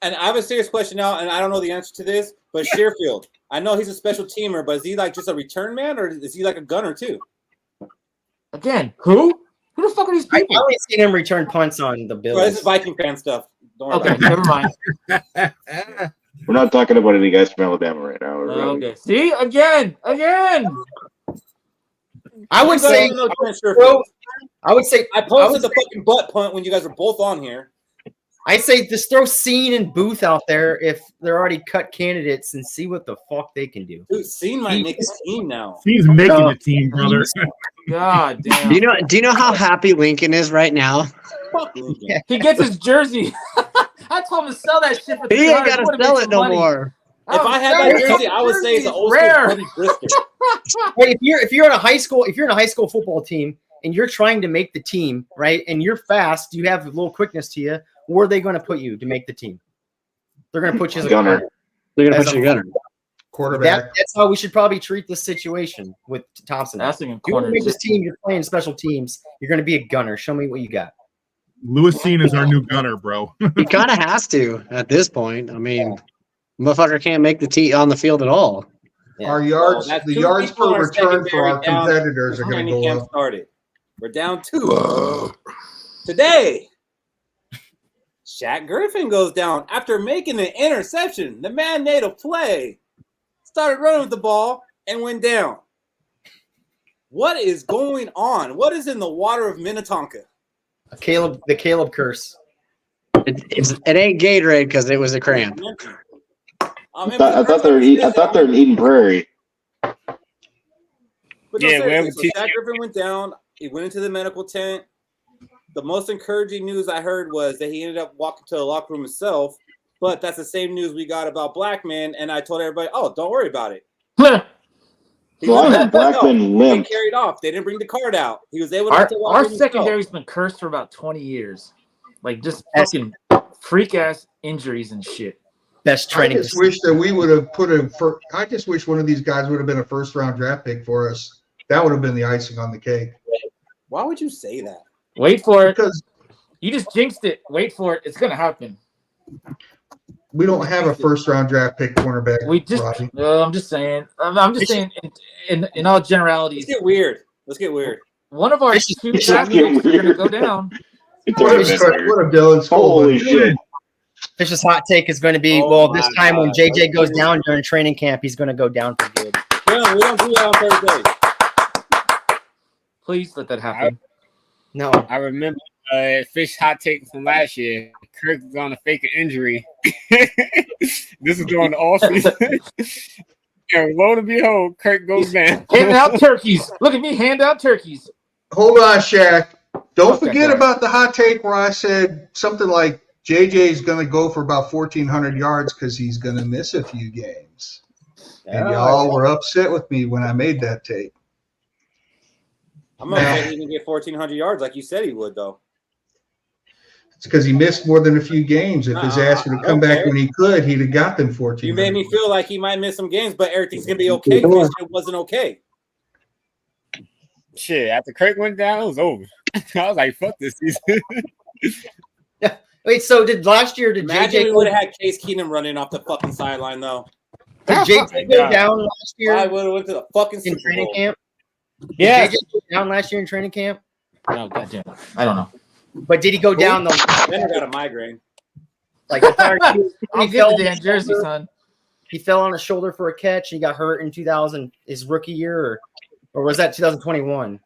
And I have a serious question now, and I don't know the answer to this, but Sherfield, I know he's a special teamer, but is he like just a return man, or is he like a gunner too? Again, who? Who the fuck are these people? I only seen him return punts on the Bills. Bro, this is Viking fan stuff. Don't worry Okay, never mind. We're not talking about any guys from Alabama right now. Okay. See? Again. I would say I posted the fucking butt punt when you guys were both on here. I'd say just throw Scene and Booth out there if they're already cut candidates and see what the fuck they can do. Dude, Scene might make a team now. He's making the team, brother. God damn. Do you know how happy Lincoln is right now? Yeah. He gets his jersey. I told him to sell that shit for $300. He ain't got to sell it no more. If I had that jersey, I would say it's an old rare. Wait, if you're in a high school football team and you're trying to make the team, right? And you're fast, you have a little quickness to you. Where are they going to put you to make the team? They're going to put you as a gunner. They're going to put you a gunner. Quarterback. That's how we should probably treat this situation with Thompson. You want to make this team, you're playing special teams, you're going to be a gunner. Show me what you got. Lewis Scene is our new gunner, bro. He kind of has to at this point. I mean, motherfucker can't make the tee on the field at all. Yeah. Our yards, the yards per return for our competitors are going to go up. We're down 2. Today, Shaq Griffin goes down after making an interception. The man made a play, started running with the ball, and went down. What is going on? What is in the water of Minnetonka? The Caleb curse. It ain't Gatorade because it was a cramp. I thought they were in Eden Prairie. But Yeah, so Shaq Griffin went down. He went into the medical tent. The most encouraging news I heard was that he ended up walking to the locker room himself. But that's the same news we got about Blackman, and I told everybody, "Oh, don't worry about it." Blackman limped. They carried off. They didn't bring the card out. He was able to. Our secondary's been cursed for about 20 years, like just fucking freak ass injuries and shit. Best training. I just wish that we would have I just wish one of these guys would have been a first round draft pick for us. That would have been the icing on the cake. Why would you say that? Wait for it. Because you just jinxed it. Wait for it. It's gonna happen. we don't have a first round draft pick cornerback. We just. Robbie. I'm just saying. I'm just saying. In all generalities. Let's get weird. One of our 2 draft picks are gonna go down. What a Dylan Skol. Holy shit. Fish's hot take is going to be, this time when JJ goes down during training camp, he's going to go down for good. No, we don't do that on Thursday. Please let that happen. No. I remember Fish hot take from last year. Kirk was on a fake injury. This is during the off season. And lo and behold, Kirk goes down. Hand out turkeys. Look at me, hand out turkeys. Hold on, Shaq. Don't forget about the hot take where I said something like JJ's going to go for about 1,400 yards because he's going to miss a few games. And y'all were upset with me when I made that take. I'm not saying he can get 1,400 yards like you said he would, though. It's because he missed more than a few games. If his ass would have come back when he could, he'd have got them 1,400. You made me feel like he might miss some games, but everything's going to be okay because it wasn't okay. Shit, after Kirk went down, it was over. I was like, fuck this season. Yeah. Wait, so did Imagine JJ we would have had Case Keenum running off the fucking sideline, though. Did JJ go down last year? I would have went to the fucking in Super training Bowl. camp? Yeah. Did JJ go down last year in training camp? Oh, goddamn. I don't know. But did he go down the Then I got a migraine. like the entire I'll get the damn jersey, son. He fell on his shoulder for a catch. He got hurt in 2000, his rookie year, or was that 2021?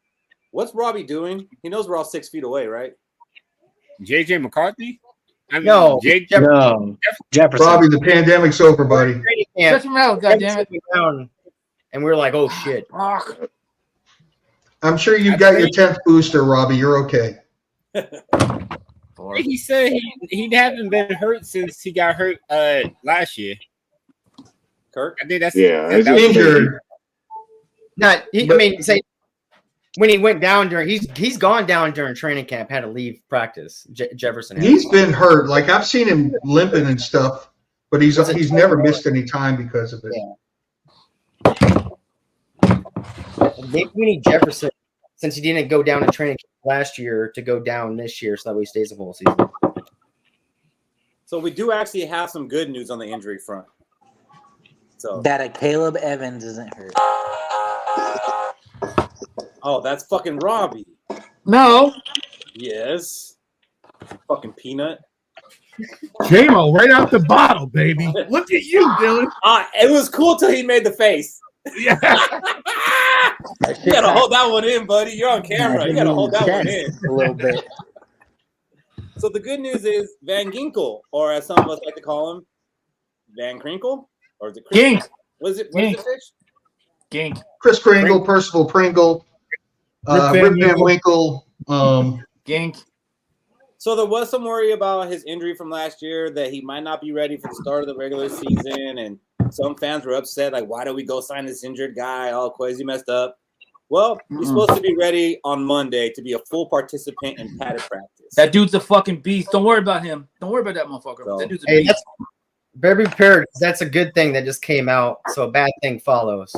What's Robbie doing? He knows we're all 6 feet away, right? JJ McCarthy? I mean, No, Jefferson. Robbie, the pandemic's over, buddy. Camp, Shut your mouth, goddammit. down, and we were like, "Oh shit!" I'm sure you got your 10th booster, Robbie. You're okay. He said he hadn't been hurt since he got hurt last year. Kirk? I think that's He's injured. Not, I mean, say when he went down during he's gone down during training camp, had to leave practice. Jefferson. He's been hurt. Like I've seen him limping and stuff, but he's never missed any time because of it. Yeah. Maybe we need Jefferson since he didn't go down in training camp last year to go down this year, so that way he stays the whole season. So we do actually have some good news on the injury front. So that Caleb Evans isn't hurt. Oh, that's fucking Robbie. No. Yes. Fucking peanut. J-Mo right out the bottle, baby. Look at you, Dylan. It was cool till he made the face. Yeah. You gotta hold that one in, buddy. You're on camera. You gotta hold that one in. A little bit. So the good news is Van Ginkel, or as some of us like to call him, Van Krinkle? Or is it Gink? What is it? Gink. Fish? Gink. Chris Kringle, Percival Pringle, Rip Van Winkle. Gink. So there was some worry about his injury from last year that he might not be ready for the start of the regular season, and some fans were upset, like, why do we go sign this injured guy? All crazy messed up. Well, he's supposed to be ready on Monday to be a full participant in padded practice. That dude's a fucking beast. Don't worry about him. Don't worry about that motherfucker. So, that dude's a Hey, beast. that's very prepared. That's a good thing that just came out, so a bad thing follows.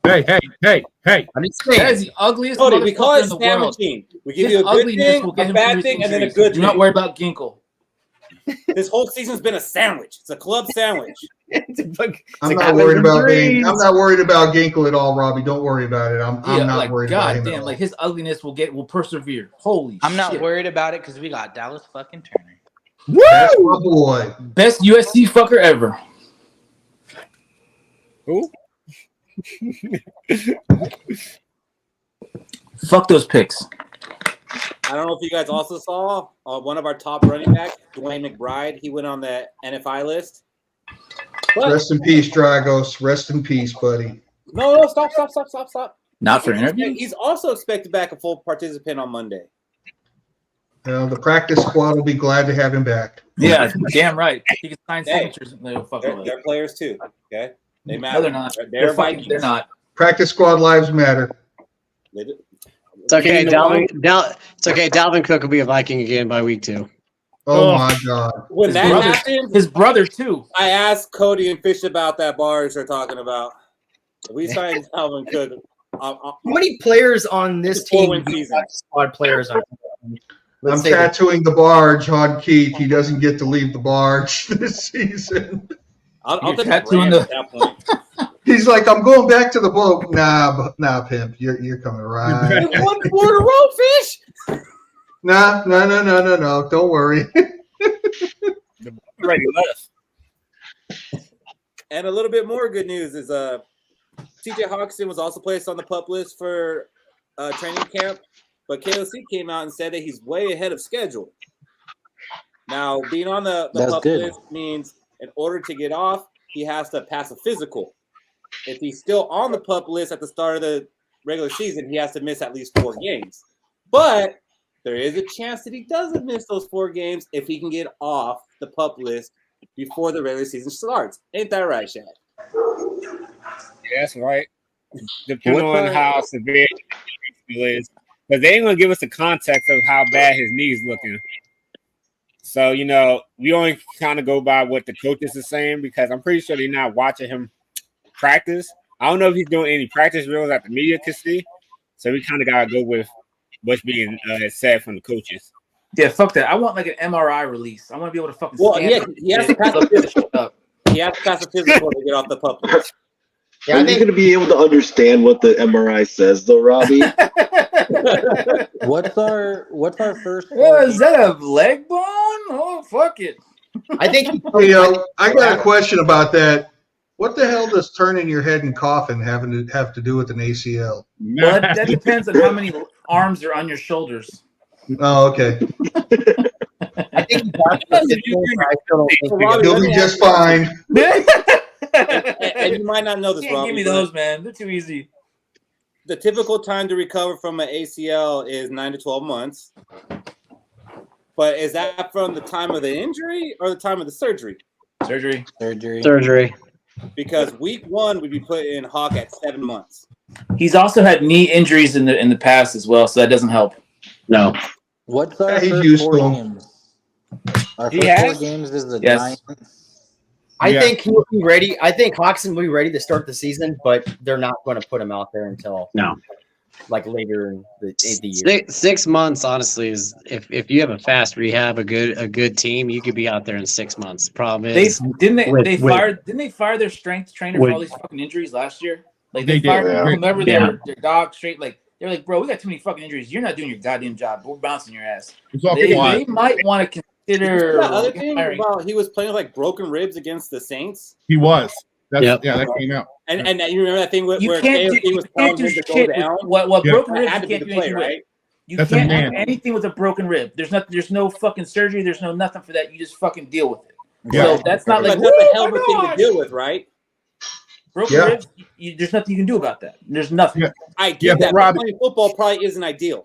Hey. I'm just saying. That is the ugliest Cody, we call motherfucker it in the Snap world. Machine. We give His you a good ugliness thing, will get a him bad through thing, his and then a injuries. good Do thing. not worry about Ginkle. This whole season's been a sandwich. It's a club sandwich. I'm not worried about Ginkle at all, Robbie. Don't worry about it. I'm not worried about him. God damn, like his ugliness will persevere. Holy shit. I'm not worried about it because we got Dallas fucking Turner. Woo! That's my boy. Best USC fucker ever. Who? Fuck those picks. I don't know if you guys also saw one of our top running backs, Dwayne McBride. He went on the NFI list. But, rest in peace, Dragos. Rest in peace, buddy. No, stop. Not for interview. He's also expected back a full participant on Monday. The practice squad will be glad to have him back. Yeah, damn right. He can sign signatures. They're players too. Okay, they matter. No, they're not. They're Vikings. They're not. Practice squad lives matter. It's okay. It's okay. Dalvin Cook will be a Viking again by week 2. Oh my God! When that happened, his brother too. I asked Cody and Fish about that bars they're talking about. We signed Dalvin Cook. How many players on this team? Squad players on. I'm tattooing the barge on Keith. He doesn't get to leave the barge this season. I'll tattooing at that point. He's like, I'm going back to the boat. Nah, pimp. You're coming right. One more in a row, Fish. No. Don't worry. Ready left. And a little bit more good news is TJ Hawkinson was also placed on the PUP list for training camp, but KOC came out and said that he's way ahead of schedule. Now, being on the PUP list means in order to get off, he has to pass a physical. If he's still on the PUP list at the start of the regular season, he has to miss at least 4 games. But there is a chance that he doesn't miss those 4 games if he can get off the PUP list before the regular season starts. Ain't that right, Shad? Yeah, that's right. Depending on how severe it is. Because they ain't going to give us the context of how bad his knee's looking. So, we only kind of go by what the coaches are saying because I'm pretty sure they're not watching him practice. I don't know if he's doing any practice drills that the media can see. So we kind of got to go with what's being said from the coaches. Yeah, fuck that. I want like an MRI release. I want to be able to fucking he has to pass a physical. He has to pass a physical to get off the PUP list. Yeah, Are you going to be able to understand what the MRI says, though, Robbie? What's our first? Is that a leg bone? Oh, fuck it. I think. Hey, I got a question about that. What the hell does turning your head and coughing have to do with an ACL? Well, that depends on how many arms are on your shoulders. Oh, okay. I think he'll be just fine. And you might not know this, Rob. Give me those, man. They're too easy. The typical time to recover from an ACL is 9 to 12 months. But is that from the time of the injury or the time of the surgery? Surgery. Because week 1 would be put in Hawk at 7 months. He's also had knee injuries in the past as well, so that doesn't help. No. What's our first 4 games? Our first 4 games is the Giants. I think he'll be ready. I think Hawkinson will be ready to start the season, but they're not going to put him out there until like later in the year. 6 months, honestly, is if you have a fast rehab, a good team, you could be out there in 6 months. Problem is, didn't they fire their strength trainer for all these fucking injuries last year? Like they fired whomever their dog straight. Like they're like, bro, we got too many fucking injuries. You're not doing your goddamn job. We're bouncing your ass. They might want to consider. The other thing about he was playing with like broken ribs against the Saints. He was. That came out. And you remember that thing where KOC was telling him to go down? What broken ribs you can't do anything with. You can't have anything with a broken rib. There's no fucking surgery. There's no nothing for that. You just fucking deal with it. Yeah. So that's not like that's a hell of a thing to deal with, right? Broken ribs. There's nothing you can do about that. There's nothing. I get that. But playing football probably isn't ideal.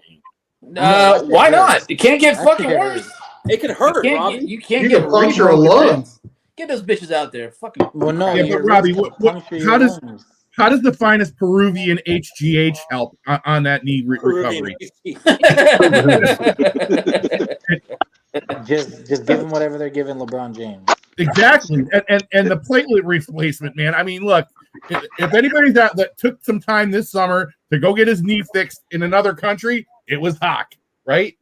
Why not? It can't get fucking worse. It could hurt, Robbie. You can't get puncture a lung. Get those bitches out there. Fucking. Well, no. Yeah, but Robbie, how does the finest Peruvian HGH help on that knee recovery? Just give them whatever they're giving LeBron James. Exactly, and the platelet replacement, man. I mean, look, if anybody's that took some time this summer to go get his knee fixed in another country, it was Hawk, right?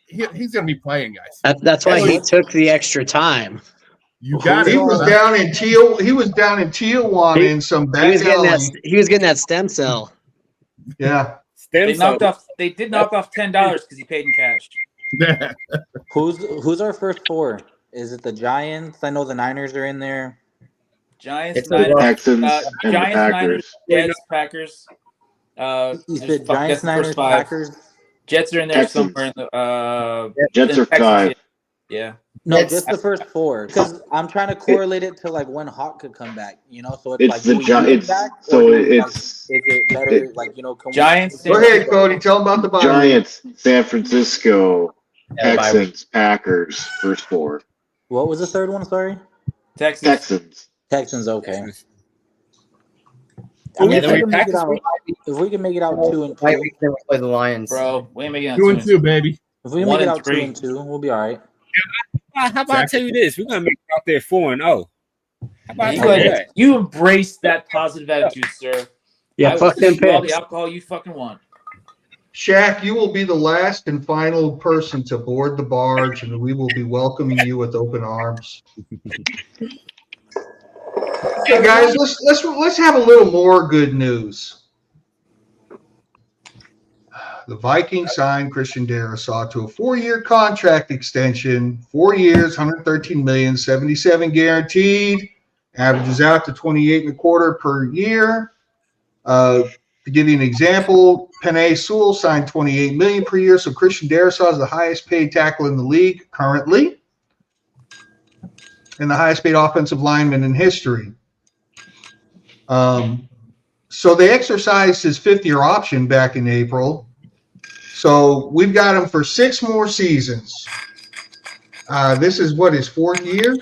he's going to be playing, guys. That's why he took the extra time. You got it. He was down in Tijuana in some back alley. He was getting that stem cell. Yeah. They did knock off $10 because he paid in cash. Who's our first four? Is it the Giants? I know the Niners are in there. Giants, Niners, Texans, and Giants, Packers. Niners, Jets, Packers. You said Giants, Niners, Packers. Jets are in there Texans. somewhere. In the Jets are Texans, 5. Yeah. No, just the first four. Because I'm trying to correlate it to like when Hawk could come back. So it's like the Giants. So it's is it better? Giants. Go ahead, Cody. Tell them about the bye. Giants, San Francisco, Texans, Packers. First 4. What was the third one? Sorry. Texans. Texans. Okay. If we can make it out 2 and 2, we can play the Lions, bro. We ain't making out 2 and 2, baby. If we make it out 2 and 2, we'll be all right. How about I tell you this? We're gonna make it out there 4-0. How about I tell you that? You embrace that positive attitude, sir. Yeah, fuck them all the picks. alcohol you fucking want. Shaq, you will be the last and final person to board the barge, and we will be welcoming you with open arms. Hey guys, let's have a little more good news. The Vikings signed Christian Darrisaw to a 4-year contract extension, 4 years, $113 million, 77 guaranteed, averages out to 28 and a quarter per year. To give you an example, Penei Sewell signed $28 million per year, so Christian Darrisaw is the highest paid tackle in the league currently, and the highest paid offensive lineman in history. So they exercised his 5th-year option back in April. So we've got him for 6 more seasons. This is his 4th year,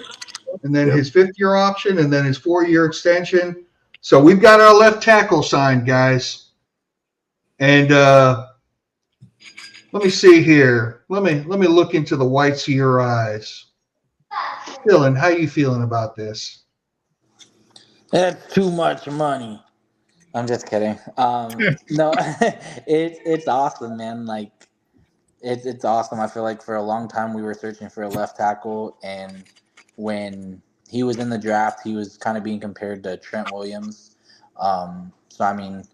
and then his 5th-year option, and then his 4-year extension. So we've got our left tackle signed, guys. And let me see here. Let me look into the whites of your eyes. Dylan, how you feeling about this? That's too much money. I'm just kidding. No, it's awesome, man. Like, it's awesome. I feel like for a long time we were searching for a left tackle, and when he was in the draft, he was kind of being compared to Trent Williams. So I mean,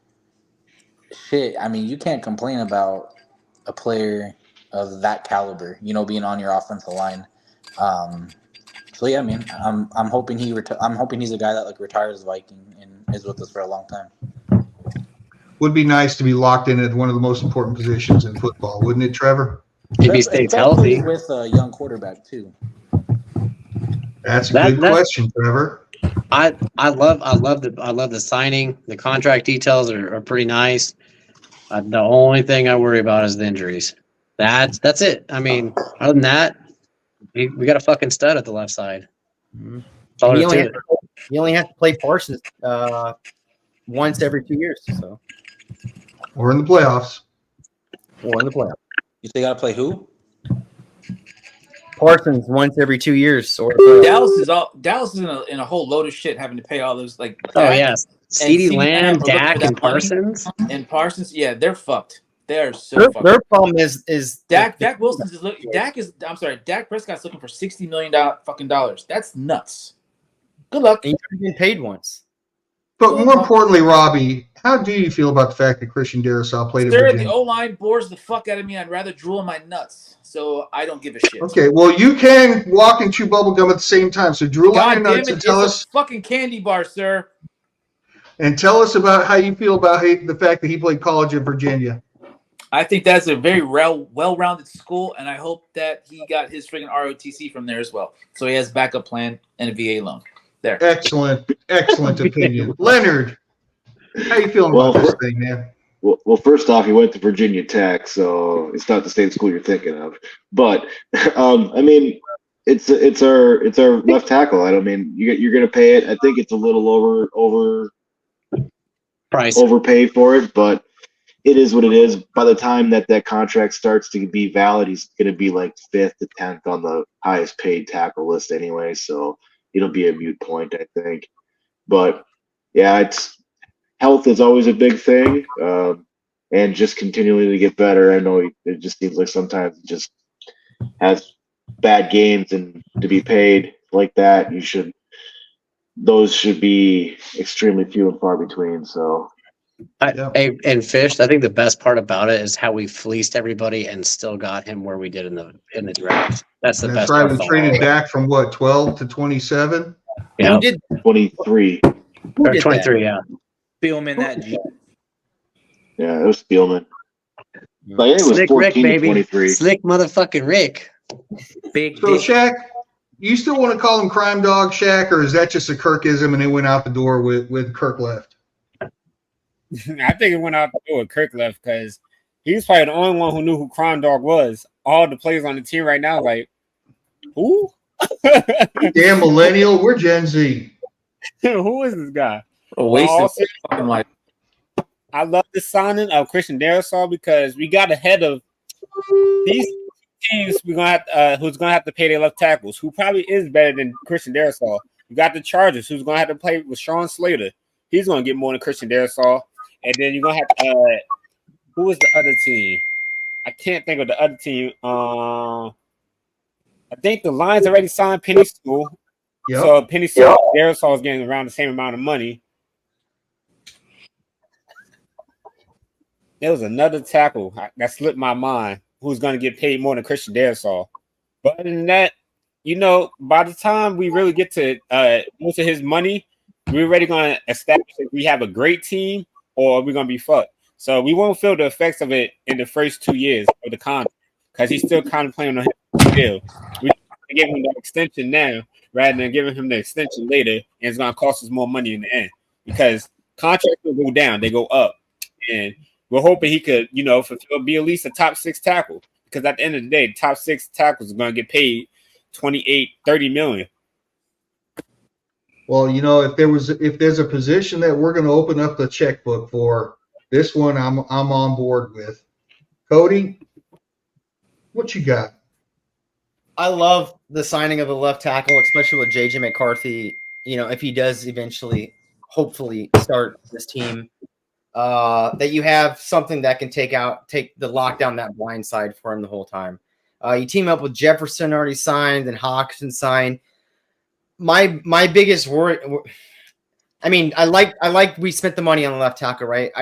shit. I mean, you can't complain about a player of that caliber, being on your offensive line. So yeah, I mean, I'm hoping I'm hoping he's a guy that like retires Viking and is with us for a long time. Would be nice to be locked in at one of the most important positions in football, wouldn't it, Trevor? If he stays healthy. With a young quarterback too. That's a good question, Trevor. I love the signing. The contract details are pretty nice. The only thing I worry about is the injuries. That's it. I mean, other than that, we got a fucking stud at the left side. You only have to play Parsons once every 2 years. So. Or in the playoffs. You still got to play who? Parsons once every 2 years. Or Dallas is in a whole load of shit, having to pay all those like. Oh yes, CeeDee Lamb, Dak, and Parsons. And Parsons, yeah, they're fucked. They are so fucked. Their problem is Dak Wilson's is looking. Dak Prescott's looking for $60 million fucking dollars. That's nuts. Good luck. He's been paid once. But more importantly, Robbie, how do you feel about the fact that Christian Darrisaw played in Virginia? The O-line bores the fuck out of me. I'd rather drool in my nuts, so I don't give a shit. Okay, well, you can walk and chew bubblegum at the same time, so drool on your nuts and tell us. A fucking candy bar, sir. And tell us about how you feel about the fact that he played college in Virginia. I think that's a very well-rounded school, and I hope that he got his friggin' ROTC from there as well. So he has backup plan and a VA loan. There. Excellent opinion. Leonard, how you feeling about this thing, man? Well, first off, he went to Virginia Tech, so it's not the same school you're thinking of. But I mean, it's our left tackle. I mean, you're going to pay it. I think it's a little overpaid for it, but it is what it is. By the time that contract starts to be valid, he's going to be like 5th to 10th on the highest paid tackle list anyway. So it'll be a moot point, I think. But yeah, health is always a big thing, and just continually to get better. I know it just seems like sometimes it just has bad games and to be paid like that, those should be extremely few and far between. So, And Fish, I think the best part about it is how we fleeced everybody and still got him where we did in the draft. That's the That's best right. part We about traded it. back from 12 to 27. Yeah. Who did 23. Or did 23, yeah. Spielman that G. Yeah, it was Spielman. Like, it was Slick 14 Rick, to baby. 23. Slick motherfucking Rick. Big So, dick. Shaq, you still want to call him Crime Dog Shaq, or is that just a Kirkism and it went out the door with Kirk left? I think it went out the door with Kirk left because he was probably the only one who knew who Crime Dog was. All the players on the team right now, like, who? Damn millennial, we're Gen Z. Who is this guy? Wasted. I love the signing of Christian Darrisaw because we got ahead of these teams. We're gonna have who's gonna have to pay their left tackles, who probably is better than Christian Darrisaw. You got the Chargers, who's gonna have to play with Sean Slater. He's gonna get more than Christian Darrisaw. And then you're gonna have who was the other team? I can't think of the other team. I think the Lions already signed Penny Sewell. Yep. So Penny Sewell, Darrisaw is getting around the same amount of money. There was another tackle that slipped my mind who's going to get paid more than Christian Darrisaw. But other than that, by the time we really get to most of his money, we're already going to establish if we have a great team or we're going to be fucked. So we won't feel the effects of it in the first 2 years of the contract because he's still kind of playing on his deal. We're giving him the extension now rather than giving him the extension later, and it's going to cost us more money in the end because contracts will go down, they go up. And we're hoping he could, be at least a top 6 tackle because at the end of the day, the top 6 tackles are going to get paid $28-30 million. Well, if there's a position that we're going to open up the checkbook for, this one I'm on board with. Cody, what you got? I love the signing of the left tackle, especially with JJ McCarthy. If he does eventually, hopefully, start this team, that you have something that can take the lockdown that blind side for him the whole time. You team up with Jefferson already signed and Hawkinson signed. My biggest worry. I mean, I like we spent the money on the left tackle, right?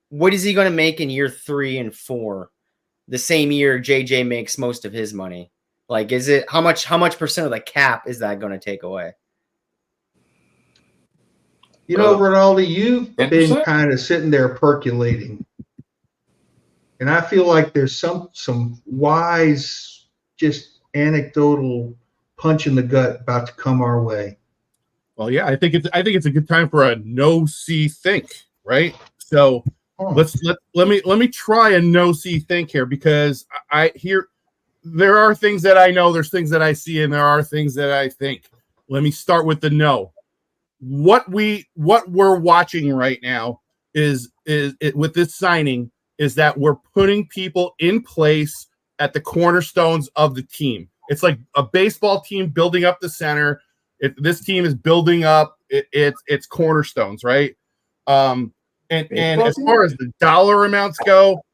What is he going to make in year 3 and 4? The same year JJ makes most of his money. Like, is it how much percent of the cap is that going to take away? Ronaldo, you've 10%? been kind of sitting there percolating, and I feel like there's some wise, just anecdotal punch in the gut about to come our way. Well, yeah, I think it's a good time for a no-see think, right? So let me try a no-see think here because there are things that I know, there's things that I see, and there are things that I think. Let me start with the no. What we're watching right now is with this signing is that we're putting people in place at the cornerstones of the team. It's like a baseball team building up the center. This team is building up its cornerstones, right? And as far as the dollar amounts go,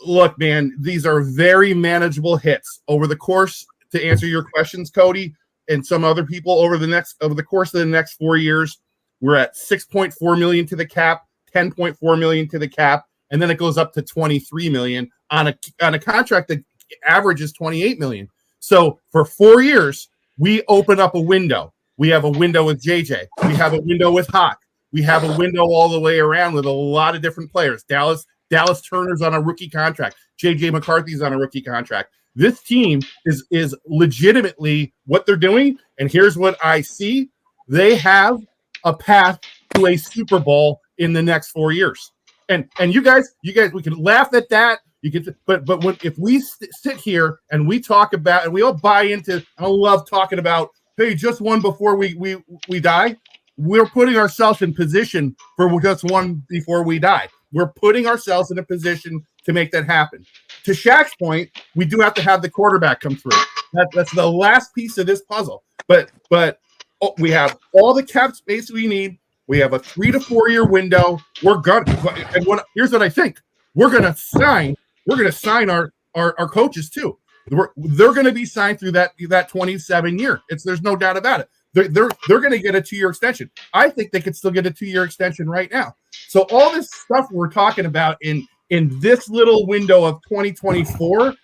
look, man, these are very manageable hits over the course. To answer your questions, Cody, and some other people over the course of the next 4 years, we're at $6.4 million to the cap, $10.4 million to the cap, and then it goes up to $23 million on a contract that averages $28 million. So for 4 years, we open up a window. We have a window with JJ. We have a window with Hawk. We have a window all the way around with a lot of different players. Dallas Turner's on a rookie contract. JJ McCarthy's on a rookie contract. This team is legitimately what they're doing. And here's what I see. They have a path to a Super Bowl in the next 4 years. And you guys, we can laugh at that. You can, but if we sit here and we talk about, and we all buy into, I love talking about, hey, just one before we die. We're putting ourselves in position for just one before we die. We're putting ourselves in a position to make that happen. To Shaq's point, we do have to have the quarterback come through. That's the last piece of this puzzle. But we have all the cap space we need. We have a 3 to 4 year window. Here's what I think. We're gonna sign our coaches too. They're going to be signed through that 27 year. There's no doubt about it. They're going to get a 2-year extension. I think they could still get a 2-year extension right now. So all this stuff we're talking about in this little window of 2024,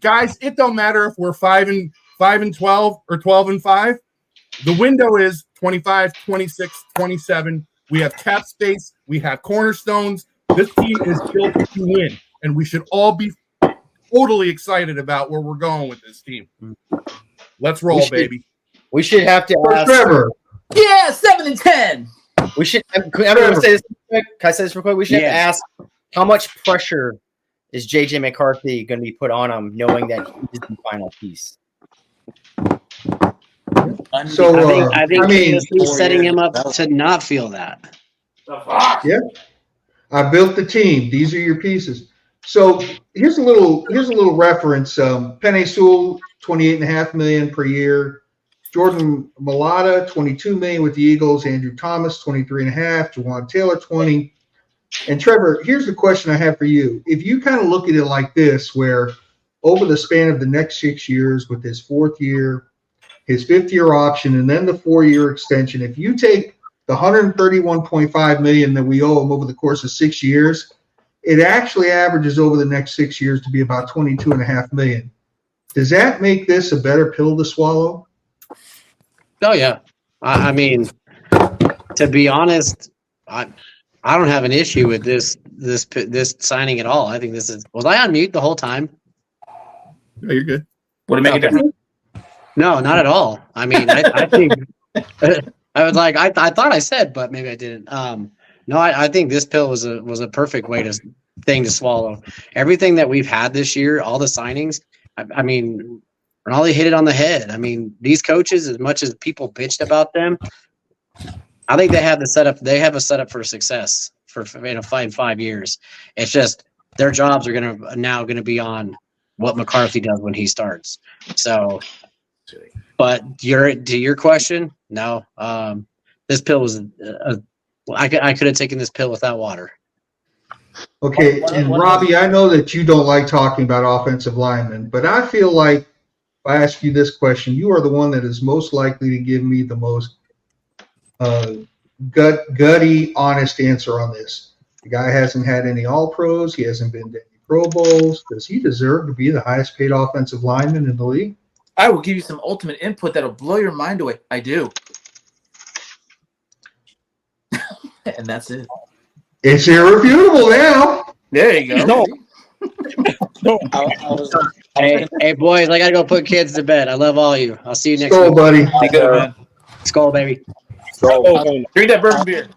guys, it don't matter if we're 5-12 or 12-5. The window is 25, 26, 27. We have cap space. We have cornerstones. This team is built to win, and we should all be totally excited about where we're going with this team. Let's roll, baby. We should have to ask Trevor. Yeah, 7-10. We should. Can I say this real quick? Can I say this real quick? We should have to ask how much pressure is JJ McCarthy going to be put on him, knowing that he's the final piece. So I think he's setting him up to not feel that. Yeah, I built the team. These are your pieces. So here's a little reference. Penei Sewell, $28.5 million per year. Jordan Mailata, $22 million with the Eagles. Andrew Thomas, $23.5. Jawan Taylor, $20. And Trevor, here's the question I have for you. If you kind of look at it like this, where over the span of the next 6 years, with his 4th year, his 5th year option, and then the 4-year extension, if you take the $131.5 million that we owe him over the course of 6 years, it actually averages over the next 6 years to be about $22.5 million. Does that make this a better pill to swallow? Oh yeah, I mean, to be honest, I don't have an issue with this signing at all. I think this is. Was I on mute the whole time? No, you're good. Would it make a difference? No, not at all. I mean, I think I was like, I thought I said, but maybe I didn't. No, I think this pill was a perfect thing to swallow. Everything that we've had this year, all the signings, I mean, Ronaldo hit it on the head. I mean, these coaches, as much as people bitched about them, I think they have the setup. They have a setup for success for 5 years. It's just their jobs are now going to be on what McCarthy does when he starts. So, but to your question, no. This pill was I could have taken this pill without water. Okay, and Robbie, I know that you don't like talking about offensive linemen, but I feel like if I ask you this question, you are the one that is most likely to give me the most gutty, honest answer on this. The guy hasn't had any All-Pros. He hasn't been to any Pro Bowls. Does he deserve to be the highest paid offensive lineman in the league? I will give you some ultimate input that'll blow your mind away. I do. And that's it. It's irrefutable now. There you go. Hey, boys, I got to go put kids to bed. I love all of you. I'll see you next Skol, week. buddy. Be good, man. Skol, baby. Drink that bourbon beer.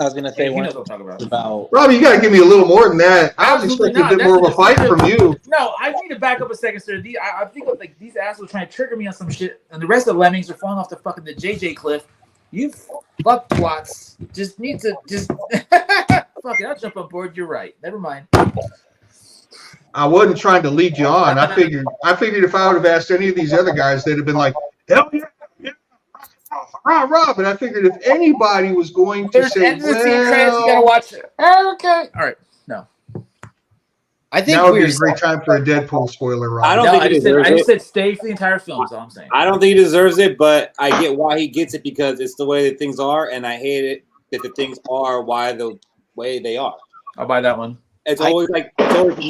I was gonna say Hey, one what I'm talking about Robbie, you got to give me a little more than that. I was Absolutely expecting a bit not. more of a fight from you. No, I need to back up a second, sir. I think of, like, these assholes trying to trigger me on some shit, and the rest of the lemmings are falling off the JJ cliff. You fuck twats just need to fuck it. I'll jump on board. You're right. Never mind. I wasn't trying to lead you on. I figured if I would have asked any of these other guys, they'd have been like, hell yeah, rah. But I figured if anybody was going to There's say, end of the scene credits. You gotta watch it. Okay. All right. No. I think now would be a great time for a Deadpool spoiler, Rob. I just said stay for the entire film. That's all I'm saying. I don't think he deserves it, but I get why he gets it because it's the way that things are, and I hate it that the things are why the way they are. I'll buy that one. It's always the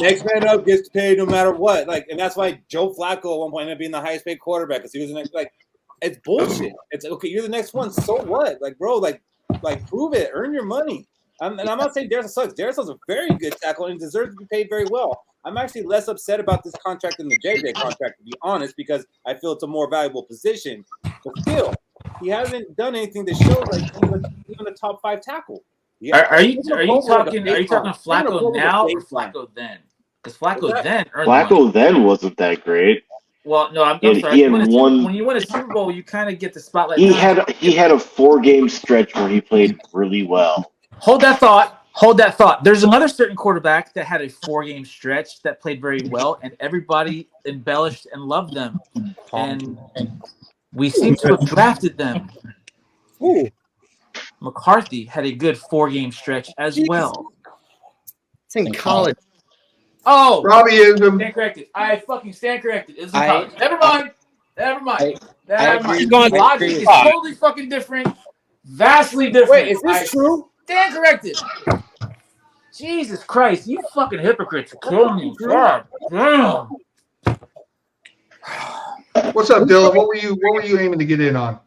next man up gets paid no matter what. Like, and that's why Joe Flacco at one point ended up being the highest paid quarterback because he was the next. Like, it's bullshit. It's okay. You're the next one. So what? Like, bro, like prove it. Earn your money. And I'm not saying Darrisaw sucks. Darrisaw's a very good tackle and deserves to be paid very well. I'm actually less upset about this contract than the JJ contract, to be honest, because I feel it's a more valuable position. But still, he hasn't done anything that shows like he's even a top 5 tackle. Yeah. Are you talking Flacco now or Flacco then? Because Flacco then wasn't that great. Well, no, I'm sorry. He had one. When you win a Super Bowl, you kind of get the spotlight. He had a 4-game stretch where he played really well. Hold that thought. There's another certain quarterback that had a 4-game stretch that played very well, and everybody embellished and loved them. And we seem to have drafted them. Ooh. McCarthy had a good 4-game stretch as well. It's in college. Oh, Robbieism. stand corrected. I fucking stand corrected. It's in college. Never mind. I Logic agree. is totally fucking different. Vastly different. Wait, is this true? Stand corrected. Jesus Christ, you fucking hypocrites are killing me. God damn. What's up, Dylan? What were you aiming to get in on?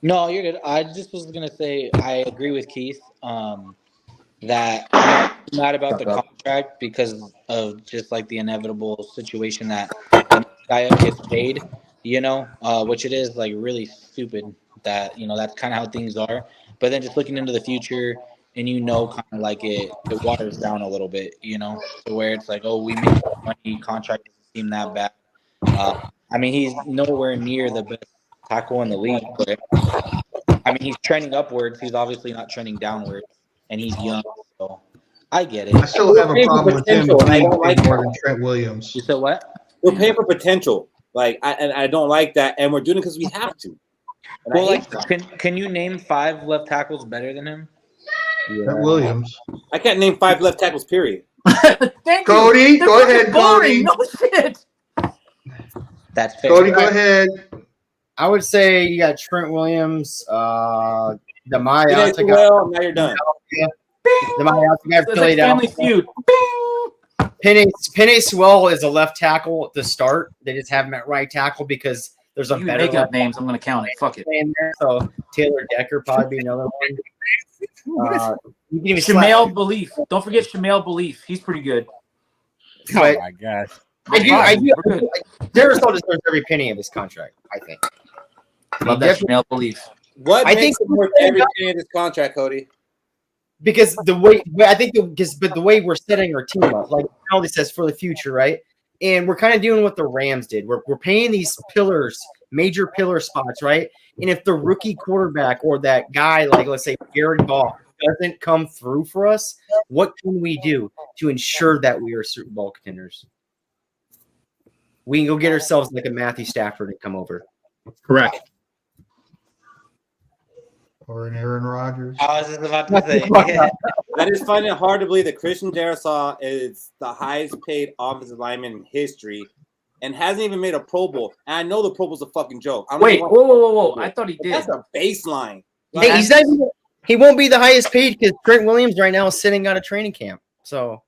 No, you're good. I just was gonna say I agree with Keith. That I'm not about the contract because of just like the inevitable situation that the guy gets paid, which it is like really stupid that, that's kind of how things are. But then just looking into the future and, kind of like it waters down a little bit, to where it's like, oh, we make money, contract doesn't seem that bad. I mean, he's nowhere near the best tackle in the league, but I mean, he's trending upwards. He's obviously not trending downwards. And he's young, so I get it. I still have a problem with him being more than Trent Williams. You said what? We're paying for potential, I don't like that, and we're doing it because we have to. Can you name 5 left tackles better than him? Trent Williams. I can't name 5 left tackles. Period. Cody, go ahead, Cody. No shit. That's fair. Cody, go ahead. I would say you got Trent Williams, the Maya. Well, now you're done. The Maya played out. Family Feud. Penny Sewell is a left tackle at the start. They just have him at right tackle because there's a better make up names. I'm gonna count it. Fuck it. There. So Taylor Decker probably be another one. Shemale Belief. Don't forget Shemale Belief. He's pretty good. Oh my gosh. I do. Darrisaw deserves every penny of his contract, I think. Love that Shemale Belief. What makes it worth every penny of this contract, Cody? Because the way we're setting our team up, like Aldi says, for the future, right? And we're kind of doing what the Rams did. We're paying these pillars, major pillar spots, right? And if the rookie quarterback or that guy, like let's say Jared Goff, doesn't come through for us, what can we do to ensure that we are Super Bowl contenders? We can go get ourselves like a Matthew Stafford and come over. Correct. Or an Aaron Rodgers. I was just about to say. That is finding it hard to believe that Christian Darrisaw is the highest paid offensive lineman in history and hasn't even made a Pro Bowl. And I know the Pro Bowl's a fucking joke. Wait, whoa. I thought he did. That's a baseline. Hey, he won't be the highest paid because Trent Williams right now is sitting out of training camp. So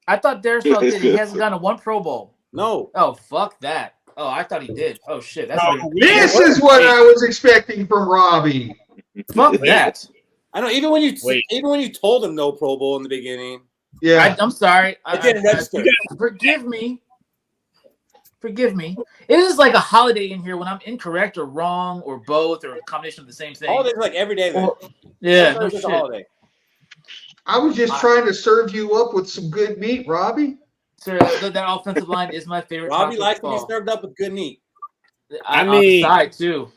I thought Darrisaw did. He hasn't gotten one Pro Bowl. No. Oh, fuck that. Oh, I thought he did. Oh, shit. This is what I was expecting from Robbie. Fuck that. I know. Even when you told him no Pro Bowl in the beginning. Yeah. I'm sorry. It didn't register. Forgive me. It is like a holiday in here when I'm incorrect or wrong or both or a combination of the same thing. Holidays like every day. Yeah, no shit. Holiday. I was just trying to serve you up with some good meat, Robbie. Sir, that offensive line is my favorite. Robbie likes to be served up with good meat. I mean, side too.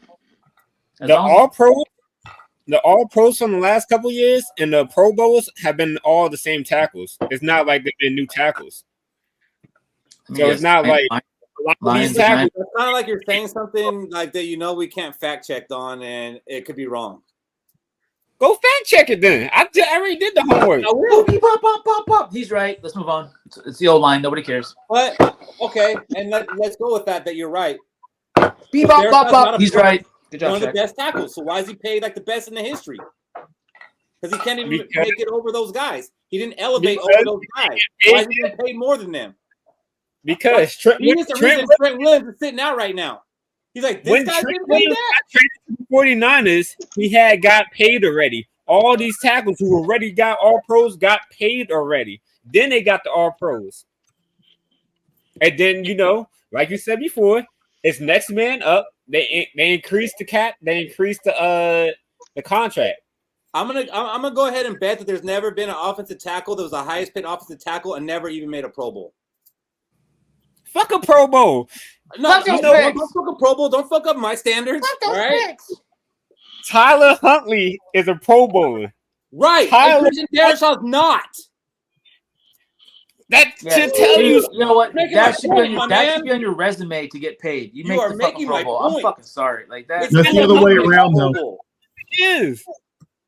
The All Pros from the last couple of years and the Pro Bowls have been all the same tackles. It's not like they've been new tackles. So it's not like these tackles. It's kind of like you're saying something like that. We can't fact check on, and it could be wrong. Go fact check it then. I already did the homework. Pop. He's right. Let's move on. It's the old line. Nobody cares. But okay, and let's go with that you're right. He's right. Good job, one of the best tackles. So why is he paid like the best in the history? Because he can't even make it over those guys. He didn't elevate over those guys. Why is he getting paid more than them? Because Trent Williams is sitting out right now. He's like, this guy's getting paid that. Traded to the 49ers, he got paid already. All these tackles who already got All Pros got paid already. Then they got the All Pros. And then, like you said before, it's next man up. They increased the cap. They increased the contract. I'm gonna go ahead and bet that there's never been an offensive tackle that was the highest paid offensive tackle and never even made a Pro Bowl. Fuck a Pro Bowl. No, don't fuck a Pro Bowl. Don't fuck up my standards. All right. Tyler Huntley is a Pro Bowler. Right. Christian Darrisaw's not. That should tell you. You know what? That should be on your resume to get paid. You make the fucking Pro Bowl. I'm fucking sorry. Like that. That's the other way around, though. It is.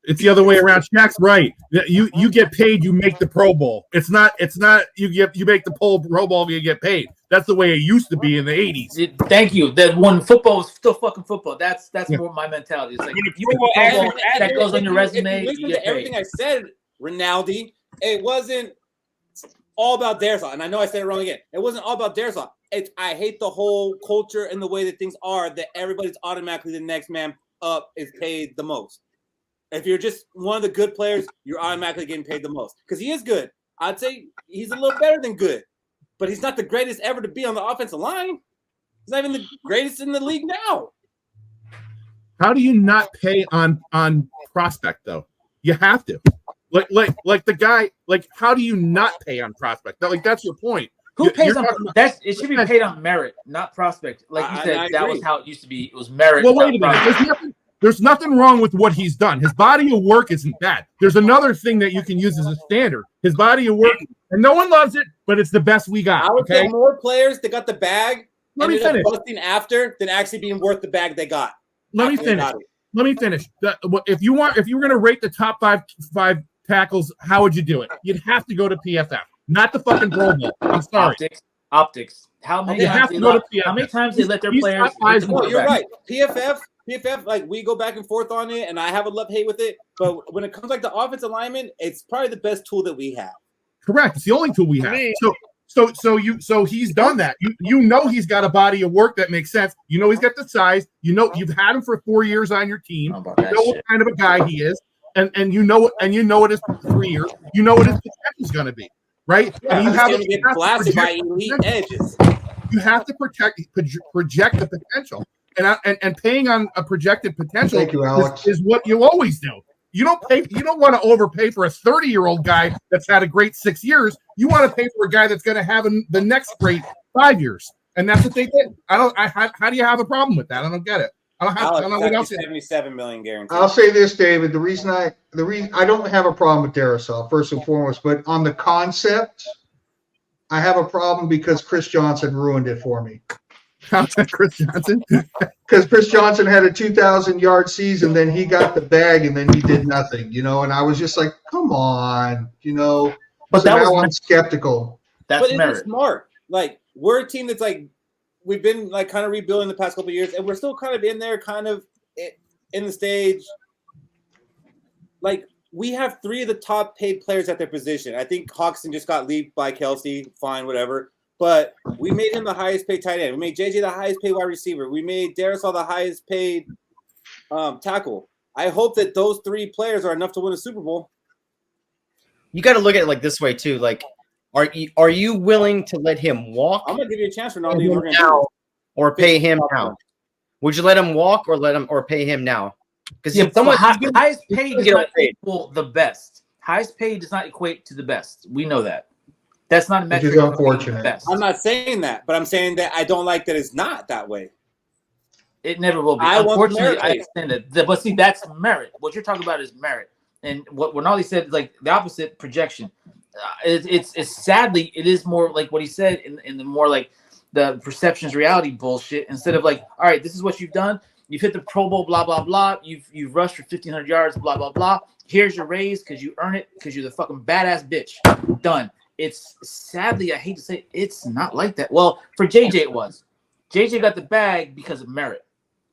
It's the other way around. Shaq's right. You get paid, you make the Pro Bowl. It's not you make the Pro Bowl, you get paid. That's the way it used to be in the 80s. Thank you. That when football was still fucking football. That's more my mentality. It's like you make the Pro Bowl, that goes on your resume. If you listen you get to everything I said, Rinaldi, it wasn't all about Darrisaw. And I know I said it wrong again. It wasn't all about Darrisaw. I hate the whole culture and the way that things are, that everybody's automatically the next man up is paid the most. If you're just one of the good players, you're automatically getting paid the most. Because he is good. I'd say he's a little better than good. But he's not the greatest ever to be on the offensive line. He's not even the greatest in the league now. How do you not pay on prospect, though? You have to. Like the guy, like, how do you not pay on prospect? That's your point. Who pays on that? It should be paid on merit, not prospect. Like you said, that was how it used to be. It was merit. Well, wait a minute. There's nothing wrong with what he's done. His body of work isn't bad. There's another thing that you can use as a standard. His body of work, and no one loves it, but it's the best we got. I would say more players that got the bag Let me finish. busting after than actually being worth the bag they got. Let me finish. If you were going to rate the top five tackles, how would you do it? You'd have to go to PFF, not the fucking Pro Bowl. I'm sorry. Optics. How many times they let their players? You're right. PFF, like, we go back and forth on it, and I have a love-hate with it. But when it comes like the offensive lineman, it's probably the best tool that we have. Correct. It's the only tool we have. So he's done that. You know he's got a body of work that makes sense. You know he's got the size. You know you've had him for 4 years on your team. You know what kind of a guy he is, and you know it is for 3 years. You know what his potential is going to be, right? Yeah, and you have to get blasted by elite edges. You have to project the potential. And paying on a projected potential is what you always do. You don't want to overpay for a 30-year-old guy that's had a great 6 years. You want to pay for a guy that's going to have the next great 5 years. And that's what they did. How do you have a problem with that? I don't get it. I don't know what else. $77 million guaranteed. I'll say this, David. The reason I don't have a problem with Darrisaw, first and foremost, but on the concept, I have a problem because Chris Johnson ruined it for me. How's that, Chris Johnson? Because Chris Johnson had a 2,000-yard season, then he got the bag, and then he did nothing, and I was just like, come on, But so now I'm skeptical. But it's smart. Like, we're a team that's like, we've been like kind of rebuilding the past couple of years, and we're still kind of in there, kind of in the stage. Like, we have 3 of the top paid players at their position. I think Hawkinson just got leaped by Kelsey. Fine, whatever. But we made him the highest paid tight end. We made JJ the highest paid wide receiver. We made Darrisaw the highest paid tackle. I hope that those 3 players are enough to win a Super Bowl. You got to look at it like this way too. Like, are you willing to let him walk? I'm gonna give you a chance for now, or pay him now. Would you let him walk or pay him now? Because highest paid does not equal the best. Highest paid does not equate to the best. We know that. That's not a metric. Which is unfortunate. I'm not saying that, but I'm saying that I don't like that it's not that way. It never will be. Unfortunately, I understand it. But see, that's merit. What you're talking about is merit. And what Rinaldi said is like the opposite, projection. It's sadly, it is more like what he said in the more like the perceptions reality bullshit. Instead of like, all right, this is what you've done. You've hit the Pro Bowl, blah, blah, blah. You've rushed for 1,500 yards, blah, blah, blah. Here's your raise because you earn it because you're the fucking badass bitch. Done. It's sadly, I hate to say it's not like that. Well, for JJ it was. JJ got the bag because of merit.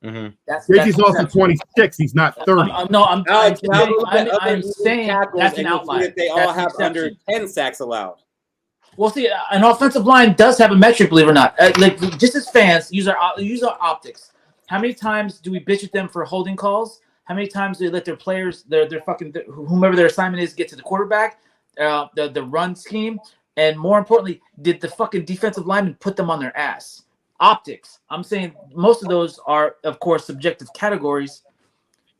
Mm-hmm. JJ's also 26. He's not 30. I'm saying that's an outlier. They all have under 10 sacks allowed. Well, see, an offensive line does have a metric, believe it or not. Like, just as fans, use our optics. How many times do we bitch at them for holding calls? How many times do they let their players, their fucking whomever their assignment is, get to the quarterback? The run scheme, and more importantly, did the fucking defensive lineman put them on their ass? Optics. I'm saying most of those are, of course, subjective categories,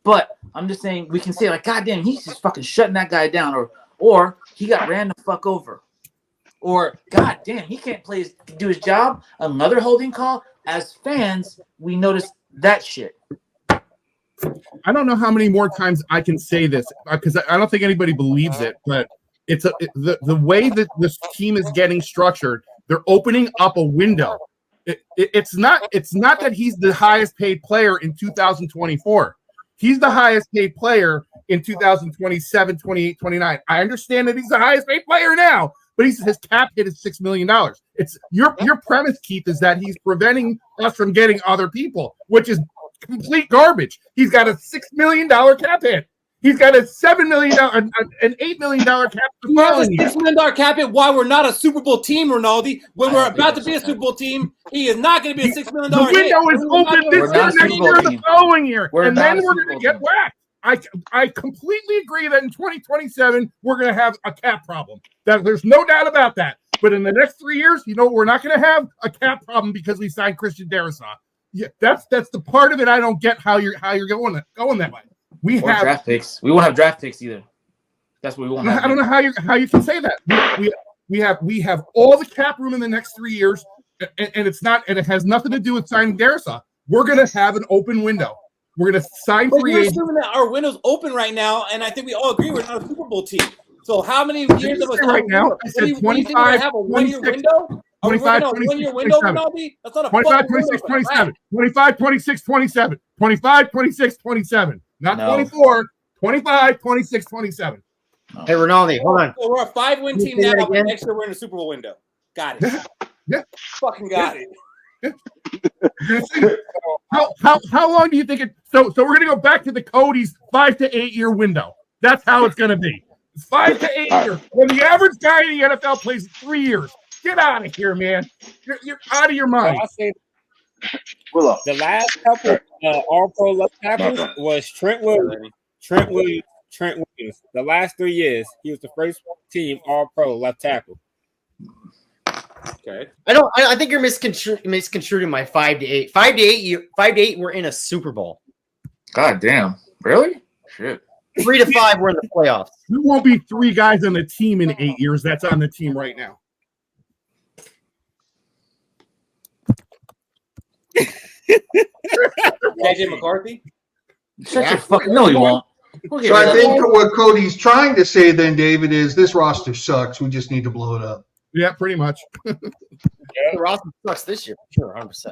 but I'm just saying we can say like, God damn, he's just fucking shutting that guy down, or he got ran the fuck over, or God damn, he can't do his job. Another holding call. As fans, we notice that shit. I don't know how many more times I can say this because I don't think anybody believes it, but it's the way that this team is getting structured. They're opening up a window. It's not that he's the highest paid player in 2024. He's the highest paid player in 2027, 28, 29. I understand that he's the highest paid player now, but his cap hit is $6 million. It's your premise, Keith, is that he's preventing us from getting other people, which is complete garbage. He's got a $6 million cap hit. He's got a $7 million, an $8 million cap. He has a $6 million cap hit while we're not a Super Bowl team, Ronaldo. When we're about to be a Super Bowl team, he is not going to be a $6 million The window hit. is open this year, next year, the following year, and then we're going to get whacked. I completely agree that in 2027 we're going to have a cap problem. That there's no doubt about that. But in the next 3 years, we're not going to have a cap problem because we signed Christian Darrisaw. Yeah, that's the part of it I don't get how you're going that way. We have draft picks. We won't have draft picks either. That's what we won't have. I don't know how you can say that. We have all the cap room in the next 3 years, and it has nothing to do with signing Darrisaw. We're going to have an open window. We're going to sign free agents. You're assuming that our window's open right now, and I think we all agree we're not a Super Bowl team. So how many years of us right now? I said 25, have a 1-year window? 25, 26, 27. That's not a 25, 26, 27. 25, 26, 27. 25, 26, 27. Not 24. 25, 26, 27. Hey, Ronaldo, hold on. So we're a 5-win team now, but next year we're in a Super Bowl window. Got it. Yeah. Fucking got it. How long do you think it? So we're gonna go back to the Cody's 5 to 8 year window. That's how it's gonna be. It's 5 to 8 years. When the average guy in the NFL plays 3 years, get out of here, man. You're out of your mind. The last couple All-Pro left tackles was Trent Williams. The last 3 years, he was the first team All-Pro left tackle. Okay. I think you're misconstruing my 5 to 8. 5 to 8, we're in a Super Bowl. God damn. Really? Shit. 3 to 5, we're in the playoffs. There won't be 3 guys on the team in 8 years. That's on the team right now. JJ McCarthy? Shut your fucking. No, he won't. So I think what Cody's trying to say then, David, is this roster sucks. We just need to blow it up. Yeah, pretty much. The roster sucks this year, for sure, 100%.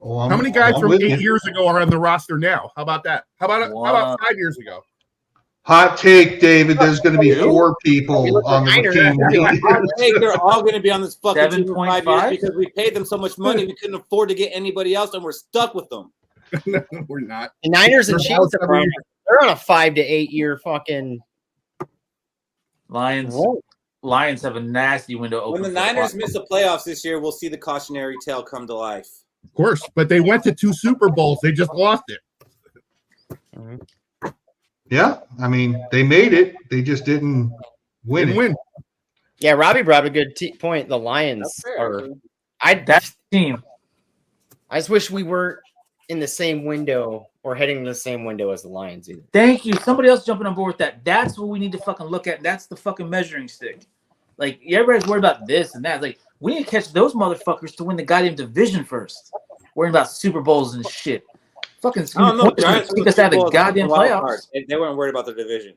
Oh, how many guys from 8 years ago are on the roster now? How about that? How about 5 years ago? Hot take, David. There's going to be 4 people on the team. I think they're all going to be on this fucking team for 5 years 7.5? because we paid them so much money we couldn't afford to get anybody else, and we're stuck with them. No, we're not. The Niners and Chiefs they're on a 5 to 8 year fucking Lions. roll. Lions have a nasty window open. When the Niners miss the playoffs this year, we'll see the cautionary tale come to life. Of course, but they went to 2 Super Bowls. They just lost it. Yeah, I mean, they made it. They just didn't win. Yeah, Robbie brought a good point. The Lions are. That's the team. I just wish we weren't in the same window or heading in the same window as the Lions either. Thank you. Somebody else jumping on board with that. That's what we need to fucking look at. That's the fucking measuring stick. Like, everybody's worried about this and that. Like, we need to catch those motherfuckers to win the goddamn division first. Worrying about Super Bowls and shit. Fucking take us out of the goddamn playoffs. They weren't worried about the division.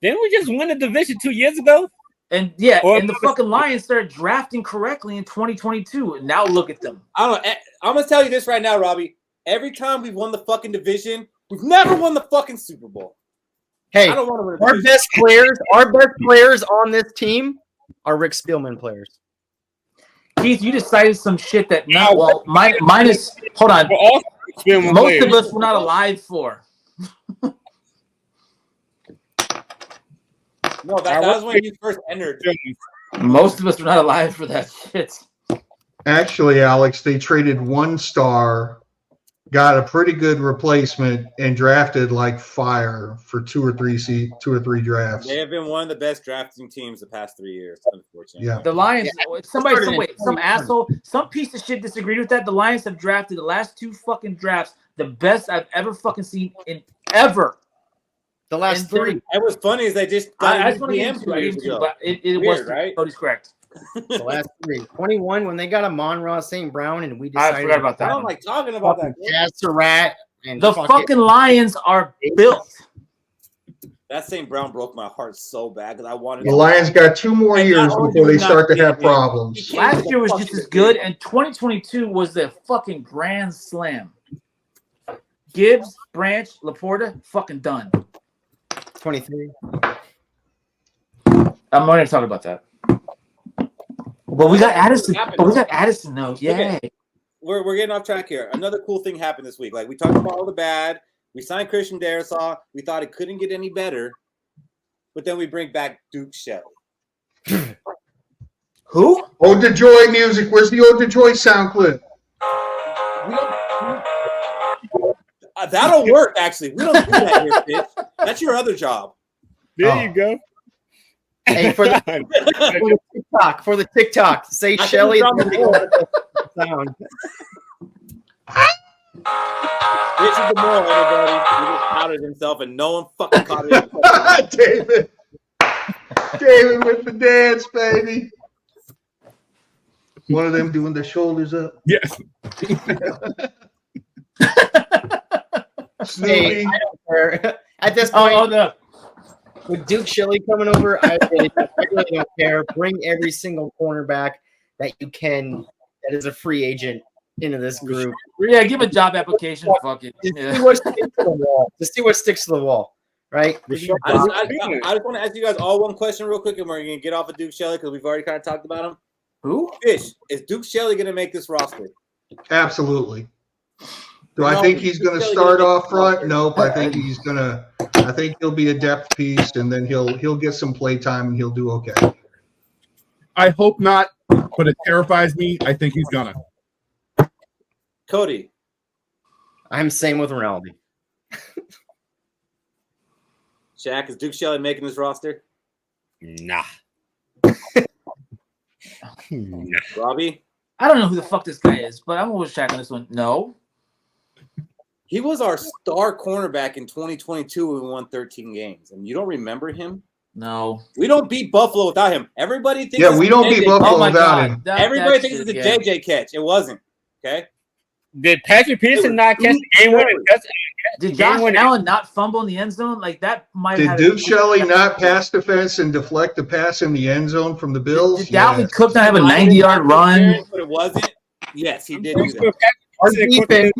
Didn't we just win the division 2 years ago? And yeah, and the fucking Lions started drafting correctly in 2022. And now look at them. I don't know. I'm gonna tell you this right now, Robbie. Every time we've won the fucking division, we've never won the fucking Super Bowl. Hey, I don't want to win our best players on this team are Rick Spielman players. Keith, you decided some shit that mine is. Hold on. Most of us were not alive for. No, that was when you first entered. Most of us were not alive for that shit. Actually, Alex, they traded 1 star, got a pretty good replacement, and drafted like fire for 2 or 3 drafts. They have been one of the best drafting teams the past 3 years, unfortunately. Yeah. The Lions, some asshole, some piece of shit disagreed with that. The Lions have drafted the last 2 fucking drafts the best I've ever fucking seen in ever. The last 3. It was funny is they just got I just want to get into it, but it was right? Cody's correct. The last 3. 21 when they got Amon-Ra St. Brown and we decided I forgot about that. I don't like talking about that. Surratt and the fucking Lions are built. That St. Brown broke my heart so bad because I wanted The Lions got 2 more years before they start to have problems. Last year was just as good, and 2022 was the fucking grand slam. Gibbs, Branch, Laporta, fucking done. 23. I'm not going to talk about that. Well, we got Addison. But we got Addison, though. Yay. Okay. We're getting off track here. Another cool thing happened this week. Like, we talked about all the bad. We signed Christian Darrisaw. We thought it couldn't get any better. But then we bring back Duke Shelley. Who? Ode to Joy music. Where's the Ode to Joy sound clip? That'll work, actually. We don't do that here, bitch. That's your other job. There you go. Hey, for the TikTok, say Shelley. Sound. This is the moral, everybody. He just outed himself, and no one fucking caught it. David with the dance, baby. One of them doing the shoulders up. Yes. Hey, I don't care. At this point, with Duke Shelley coming over, I really don't care. Bring every single cornerback that you can that is a free agent into this group. Yeah, give a job application. Fuck it. Yeah. See what sticks to the wall. To see what sticks to the wall, right? I just want to ask you guys all one question real quick, and we're going to get off of Duke Shelley because we've already kind of talked about him. Who? Fish, is Duke Shelley going to make this roster? Absolutely. Do I think he's going to start off front? Nope. I think he's going to. I think he'll be a depth piece, and then he'll get some play time, and he'll do okay. I hope not, but it terrifies me. I think he's gonna. Cody, I'm same with Ronaldo. Shaq, is Duke Shelley making this roster? Nah. Robbie, I don't know who the fuck this guy is, but I'm always checking this one. No. He was our star cornerback in 2022 when we won 13 games. And you don't remember him? No. We don't beat Buffalo without him. Everybody thinks we don't beat Buffalo without him. Everybody thinks it's a JJ catch. It wasn't. Okay? Did Patrick Peterson not catch the game winning? Did Josh Allen not fumble in the end zone? Like that might Did have. Duke Shelley not pass defense and deflect the pass in the end zone from the Bills? Did Dalvin Cook not have a 90-yard run? But it wasn't. Yes, he did do that. Our defense.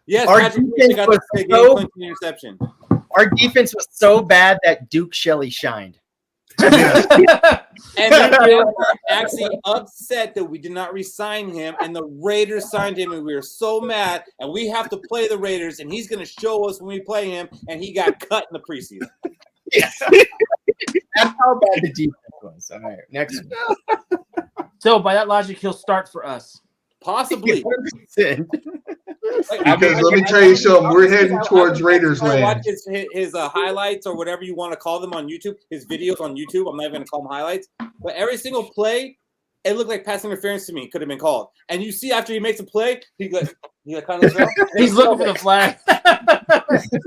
Yes, our Patrick defense got was the so, interception. Our defense was so bad that Duke Shelley shined. And we were actually upset that we did not re-sign him, and the Raiders signed him, and we were so mad. And we have to play the Raiders, and he's going to show us when we play him. And he got cut in the preseason. That's how bad the defense was. All right, next one. So by that logic, he'll start for us. Possibly. Because let me tell you something, we're heading towards Raiders land. Watch his highlights or whatever you want to call them on YouTube, his videos on YouTube. I'm not even going to call them highlights. But every single play, it looked like pass interference to me. Could have been called. And you see after he makes a play, he kind of he's looking for the flag.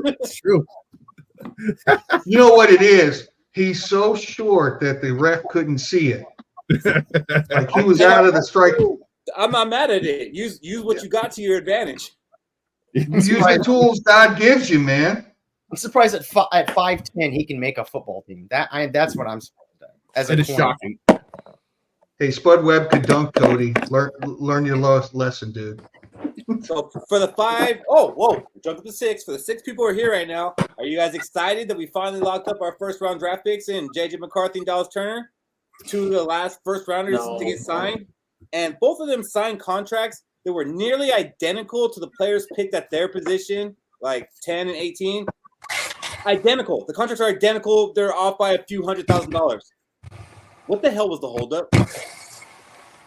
It's true. You know what it is? He's so short that the ref couldn't see it. Like he was out of the strike. I'm not mad at it. Use what you got to your advantage. Use the tools God gives you, man. I'm surprised at 5'10" he can make a football team. That's what I'm surprised at. As it is shocking. Hey, Spud Webb could dunk, Cody. Learn your lesson, dude. So for the jump up to 6. For the 6 people who are here right now, are you guys excited that we finally locked up our first round draft picks in JJ McCarthy and Dallas Turner? 2 of the last first rounders to get signed. And both of them signed contracts that were nearly identical to the players picked at their position, like 10 and 18. Identical. The contracts are identical. They're off by a few $100,000. What the hell was the holdup?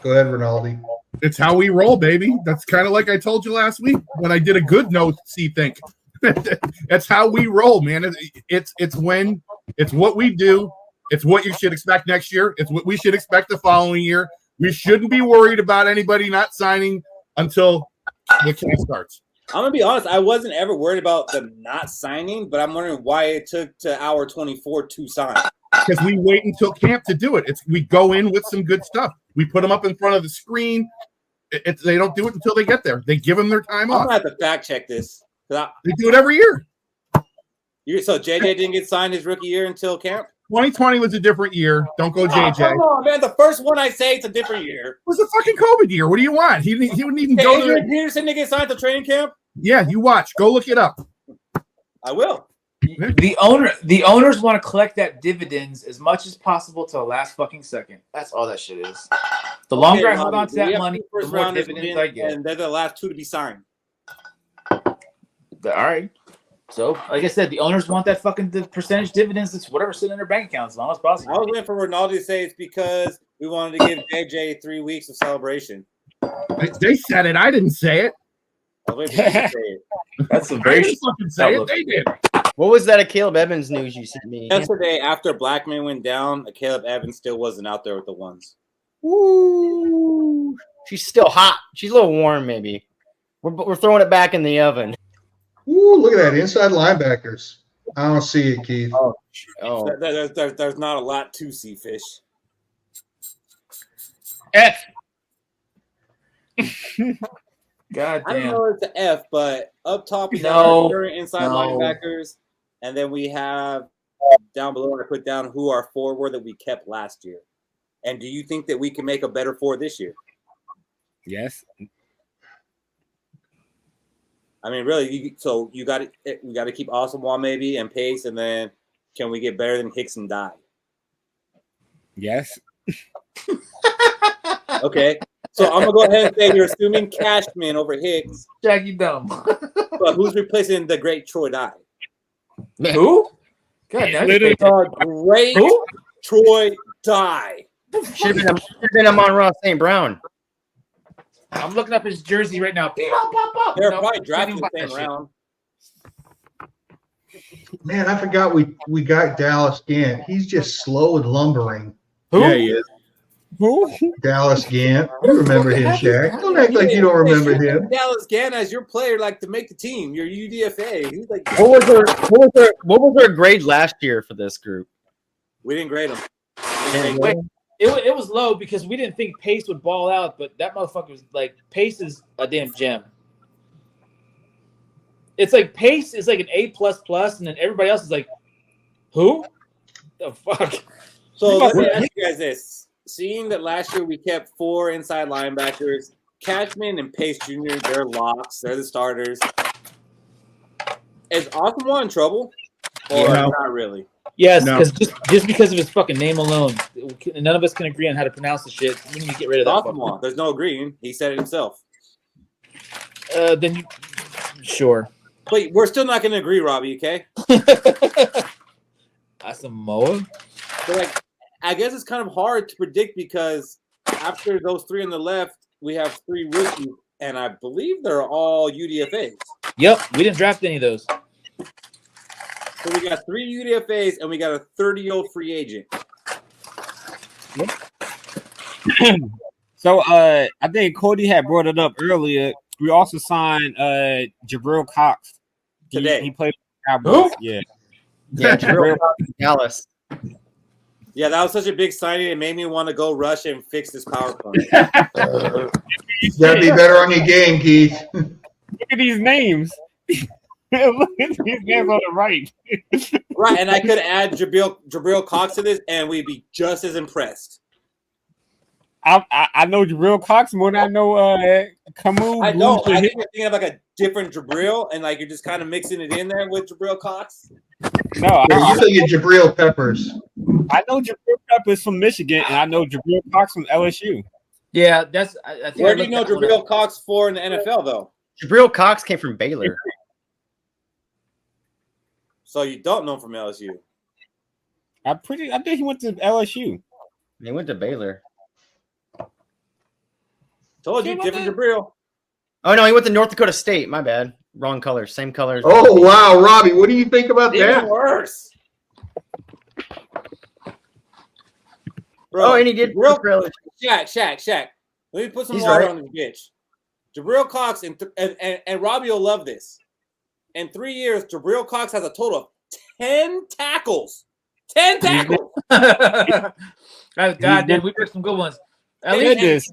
Go ahead, Rinaldi. It's how we roll, baby. That's kind of like I told you last week when I did a good note. Think. That's how we roll, man. It's what we do. It's what you should expect next year. It's what we should expect the following year. We shouldn't be worried about anybody not signing until the camp starts. I'm going to be honest. I wasn't ever worried about them not signing, but I'm wondering why it took to hour 24 to sign. Because we wait until camp to do it. We go in with some good stuff. We put them up in front of the screen. They don't do it until they get there. They give them their time off. I'm going to have to fact check this. They do it every year. So JJ didn't get signed his rookie year until camp? 2020 was a different year. Don't go JJ. Come on, man. The first one I say it's a different year. It was a fucking COVID year. What do you want? He wouldn't even go Adrian Peterson didn't get signed to training camp? Yeah, you watch. Go look it up. I will. The owners want to collect that dividends as much as possible till the last fucking second. That's all that shit is. The longer I hold on to that money, the more dividends I get. And they're the last 2 to be signed. All right. So, like I said, the owners want that fucking percentage dividends. It's whatever sitting in their bank account as long as possible. I was waiting for Ronaldo to say it's because we wanted to give JJ 3 weeks of celebration. They said it. I didn't say it. I was waiting for him to say it. That's a I very didn't fucking say it. They did. What was that Caleb Evans news you sent me? Yesterday, after Blackman went down, Caleb Evans still wasn't out there with the ones. Woo! She's still hot. She's a little warm, maybe. We're throwing it back in the oven. Ooh, look at that. Inside linebackers. I don't see it, Keith. Oh. There's not a lot to see, Fish. F. God I don't damn. know if it's an F, but up top we No. have our inside No. linebackers, and then we have down below I put down who our 4 were that we kept last year. And do you think that we can make a better 4 this year? Yes. I mean, really, we got to keep Asamoah maybe and Pace, and then can we get better than Hicks and Dye? Yes. Okay, so I'm gonna go ahead and say you're assuming Cashman over Hicks. Jack, you dumb. But who's replacing the great Troy Dye? Who? God, now The great Who? Troy Dye. Should have been a Monroe St. Brown. I'm looking up his jersey right now. They're probably drafting the same round. Man, I forgot we got Dallas Gant. He's just slow and lumbering. Who? Yeah, he is. Who? Dallas Gant. You remember him, Shaq. Don't act like you don't remember him. Dallas Gann as your player, like to make the team. Your UDFA. He's like, What was their grade last year for this group? we didn't grade him. Wait, it was low because we didn't think Pace would ball out, but that motherfucker was like, Pace is a damn gem. It's like Pace is like an A++, and then everybody else is like, who? The fuck? So let me ask you guys this. Seeing that last year we kept 4 inside linebackers, Cashman and Pace Jr., they're locks. They're the starters. Is Asamoah in trouble? Or not really? Yes, No. because just because of his fucking name alone, none of us can agree on how to pronounce the shit. We need to get rid of that. Asamoah. There's no agreeing. He said it himself. Sure. But we're still not going to agree, Robbie, okay? Asamoah? So, like, I guess it's kind of hard to predict because after those 3 on the left, we have 3 rookies, and I believe they're all UDFAs. Yep, we didn't draft any of those. So we got 3 UDFAs, and we got a 30-year-old free agent. So I think Cody had brought it up earlier. We also signed Jabril Cox Today. He played for the Cowboys. Who? Yeah. Yeah, Jabril Dallas. Yeah, that was such a big signing. It made me want to go rush and fix this PowerPoint. You gotta be better on your game, Keith. Look at these names. Look at these names on the right. Right, and I could add Jabril Cox to this, and we'd be just as impressed. I know Jabril Cox more than I know Camus. I know. I think you're thinking of like a different Jabril, and like you're just kind of mixing it in there with Jabril Cox. No, You're thinking Jabril Peppers. I know Jabril Peppers from Michigan, and I know Jabril Cox from LSU. Yeah, that's. I think Where do you know Jabril Cox for in the NFL, though? Jabril Cox came from Baylor. So you don't know him from LSU? I think he went to LSU. He went to Baylor. Told you, different Jabril. Oh no, he went to North Dakota State. My bad. Wrong colors. Same colors. Oh wow, Robbie, what do you think about Even that? worse. Bro, Oh, and he did. Shaq. Let me put some He's water right. on this bitch. Jabril Cox and Robbie will love this. In 3 years, Jabril Cox has a total of 10 tackles. 10 tackles. God damn, we picked some good ones. At least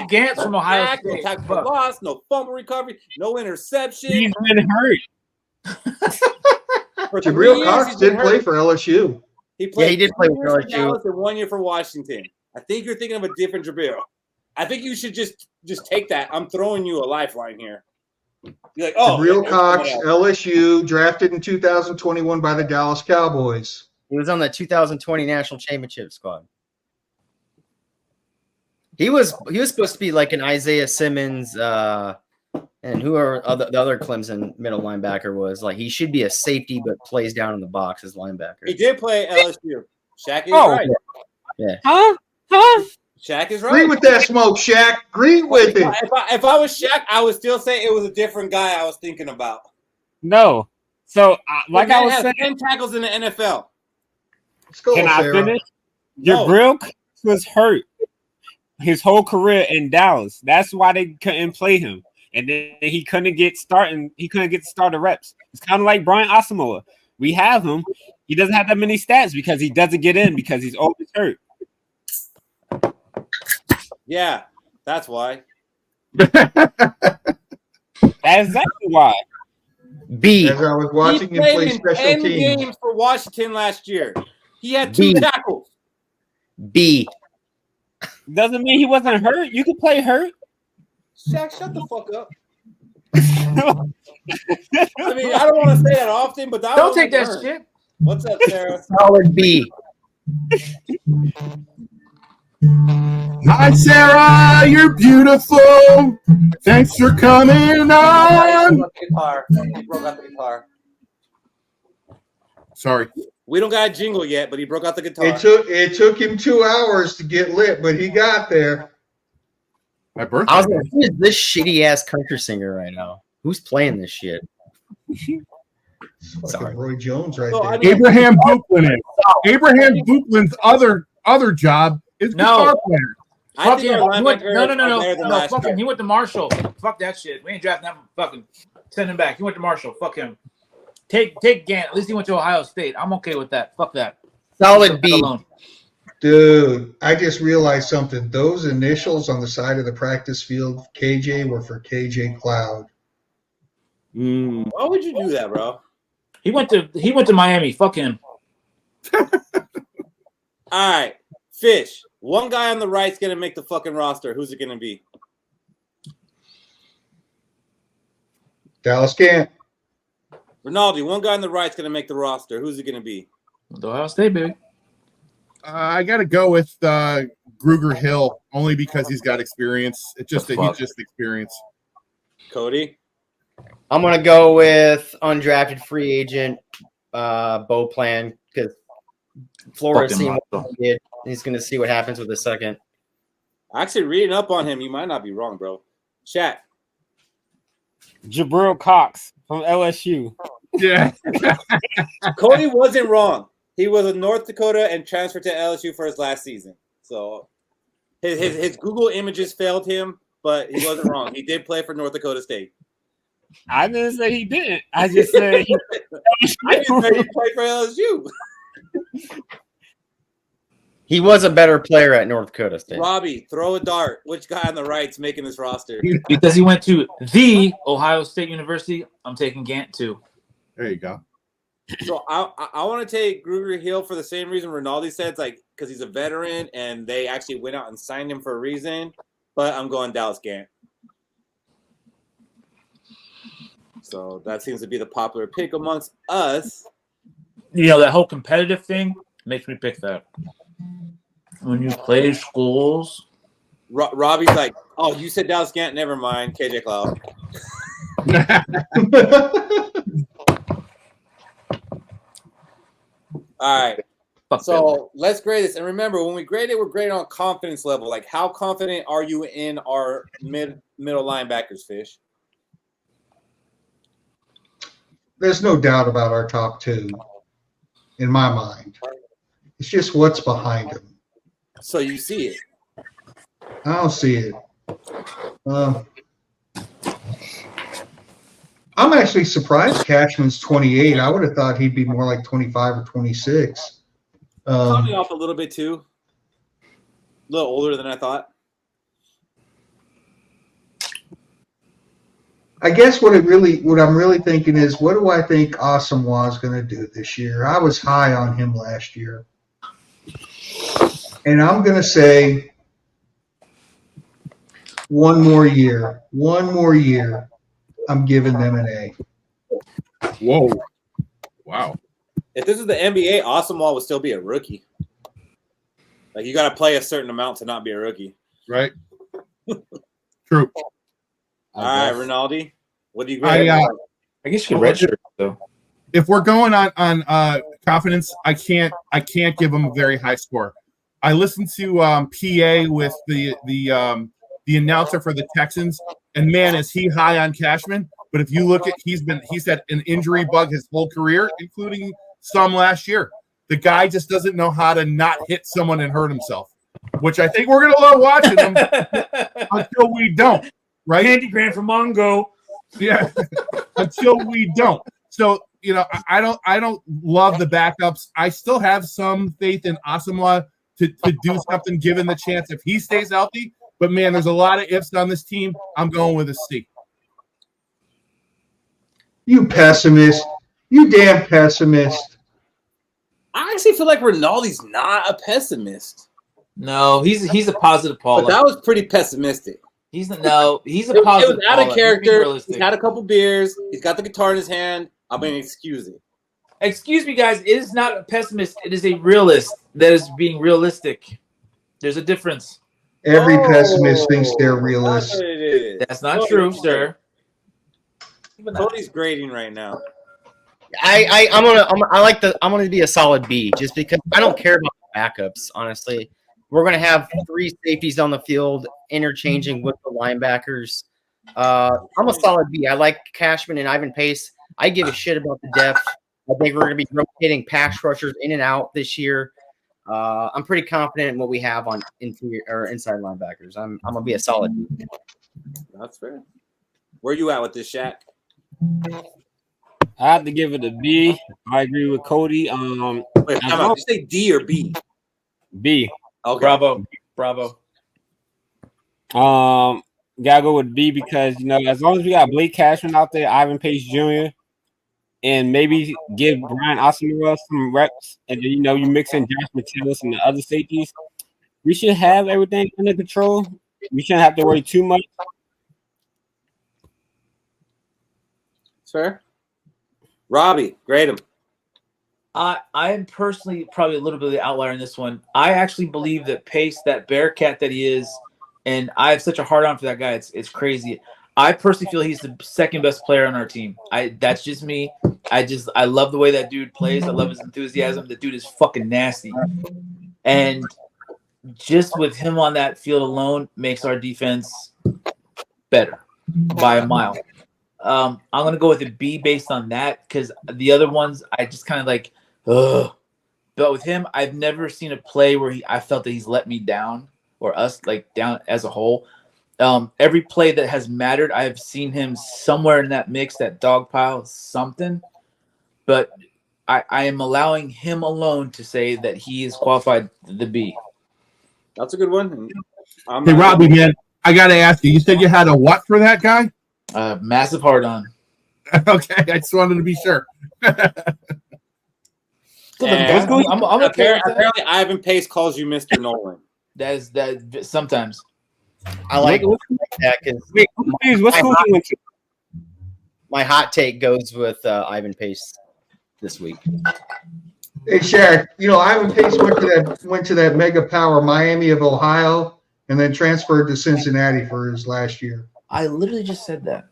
Gant's from Ohio State. No tackle for loss, no fumble recovery, no interception. He's been hurt. Jabril Cox did play for LSU. He played. Yeah, he did play 2 for years for LSU. Dallas and 1 year for Washington. I think you're thinking of a different Jabril. I think you should just take that. I'm throwing you a lifeline here. You're like, oh, Jabril yeah, Cox, someone else. LSU, drafted in 2021 by the Dallas Cowboys. He was on the 2020 national championship squad. He was supposed to be like an Isaiah Simmons, and whoever the other Clemson middle linebacker was. Like, he should be a safety, but plays down in the box as linebacker. He did play LSU. Shaq is Oh. right. Yeah. Huh? Shaq is Agree right. with that smoke, Shaq. Agree with it. If I was Shaq, I would still say it was a different guy I was thinking about. No. So, like The I man was has saying, 10 tackles in the NFL. Let's go, can I Sarah. finish? No. Jabril was hurt his whole career in Dallas. That's why they couldn't play him, and then he couldn't get starting. He couldn't get the starter reps. It's kind of like Brian Asamoah. We have him. He doesn't have that many stats because he doesn't get in because he's always hurt. Yeah, that's why. That's exactly why. B. As I was He watching him played play in special 10 teams. games for Washington last year. He had 2 B. tackles. B. Doesn't mean he wasn't hurt. You could play hurt. Shaq, shut the fuck up. I mean, I don't want to say that often, but that Don't was take that hurt. shit. What's up, Sarah? Solid B. Hi, Sarah. You're beautiful. Thanks for coming on. Guitar. He broke out the guitar. Sorry. We don't got a jingle yet, but he broke out the guitar. It took him 2 hours to get lit, but he got there. My birthday. I was like, who is this shitty ass country singer right now? Who's playing this shit? Fucking Sorry. Roy Jones right So, there. I mean- Abraham Buchland is. Abraham Buchland's other job is guitar player. I Fuck think him. our He went, linebackers no, are better than no. last Fuck year. him. He went to Marshall. Fuck that shit. We ain't drafting that. Fucking send him back. He went to Marshall. Fuck him. Take Gant. At least he went to Ohio State. I'm okay with that. Fuck that. Solid B. Alone. Dude, I just realized something. Those initials on the side of the practice field, KJ, were for KJ Cloud. Why would you do that, bro? He went to Miami. Fuck him. All right, Fish. One guy on the right's gonna make the fucking roster. Who's it gonna be? Dallas Gant. Ronaldo. One guy on the right's gonna make the roster. Who's it gonna be? Ohio State, baby. I got to go with Gruger Hill only because he's got experience. It's just that he's just experience. Cody. I'm gonna go with undrafted free agent Bo Plan because Florida's Fucking seen what Marshall. he did. He's gonna see what happens with the second. Actually, reading up on him, you might not be wrong, bro. Shaq. Jabril Cox from LSU. Yeah. Cody wasn't wrong. He was in North Dakota and transferred to LSU for his last season. So his Google images failed him, but he wasn't wrong. He did play for North Dakota State. I didn't say he didn't. I just said he. I didn't say he played for LSU. He was a better player at North Dakota State. Robbie, throw a dart. Which guy on the right's making this roster? Because he went to the Ohio State University, I'm taking Gant too. There you go. So I want to take Gruger Hill for the same reason Ronaldo said, it's like because he's a veteran and they actually went out and signed him for a reason. But I'm going Dallas Gant. So that seems to be the popular pick amongst us. You know, that whole competitive thing makes me pick that. When you play schools. Robbie's like, oh, you said Dallas Gant? Never mind. KJ Cloud. All right. So let's grade this. And remember, when we grade it, we're grading on confidence level. Like, how confident are you in our middle linebackers, Fish? There's no doubt about our top two, in my mind. It's just what's behind them. So you see it. I don't see it. I'm actually surprised Cashman's 28. I would have thought he'd be more like 25 or 26. Caught me off a little bit too. A little older than I thought. I guess what I'm really thinking is, what do I think Asamoah is going to do this year? I was high on him last year. And I'm going to say one more year. I'm giving them an A. Whoa. Wow. If this is the NBA, Asamoah would still be a rookie. Like, you got to play a certain amount to not be a rookie. Right. True. All right, Rinaldi, what do you grade? I guess you can redshirt though. If we're going on confidence, I can't give him a very high score. I listened to PA with the announcer for the Texans, and man, is he high on Cashman. But if you look at, he's had an injury bug his whole career, including some last year. The guy just doesn't know how to not hit someone and hurt himself, which I think we're gonna love watching him until we don't. Right? Andy Grant from Mongo. Yeah. Until we don't. So, I don't love the backups. I still have some faith in Asamoah to do something given the chance if he stays healthy. But man, there's a lot of ifs on this team. I'm going with a C. You pessimist. You damn pessimist. I actually feel like Rinaldi's not a pessimist. No, he's a positive Paul. But that was pretty pessimistic. He's a positive. It was out of Paula. character. He's had a couple beers. He's got the guitar in his hand. I'm going to excuse it. Excuse me, guys. It is not a pessimist. It is a realist that is being realistic. There's a difference. Every pessimist thinks they're realists. That's not true, sir. Cody's grading right now. I'm gonna be a solid B just because I don't care about the backups. Honestly, we're gonna have 3 safeties on the field interchanging with the linebackers. I'm a solid B. I like Cashman and Ivan Pace. I give a shit about the depth. I think we're gonna be rotating pass rushers in and out this year. I'm pretty confident in what we have on interior or inside linebackers. I'm gonna be a solid B. That's fair. Where you at with this, Shaq? I have to give it a B. I agree with Cody. Wait, did you say D or B? B. Okay. Bravo. Gotta go with B because as long as we got Blake Cashman out there, Ivan Pace Jr., and maybe give Brian Asamoah some reps, and then you mix in Josh Metellus and the other safeties, we should have everything under control. We shouldn't have to worry too much. Fair. Robbie, grade him. I am personally probably a little bit of the outlier in this one. I actually believe that Pace, that Bearcat that he is, and I have such a hard on for that guy. It's crazy. I personally feel he's the second best player on our team. That's just me. I love the way that dude plays. I love his enthusiasm. The dude is fucking nasty. And just with him on that field alone makes our defense better by a mile. I'm going to go with a B based on that because the other ones I just kind of like, ugh. But with him, I've never seen a play where I felt that he's let me down or us like down as a whole. Every play that has mattered, I've seen him somewhere in that mix, that dog pile, something. But I am allowing him alone to say that he is qualified the B. That's a good one. Hey, Robbie, man, I got to ask you. You said you had a what for that guy? Massive hard on. Okay, I just wanted to be sure. Apparently, Ivan Pace calls you Mr. Nolan. That sometimes. I like that because my hot take goes with Ivan Pace this week. Hey, Shaq, Ivan Pace went to that mega power Miami of Ohio and then transferred to Cincinnati for his last year. I literally just said that.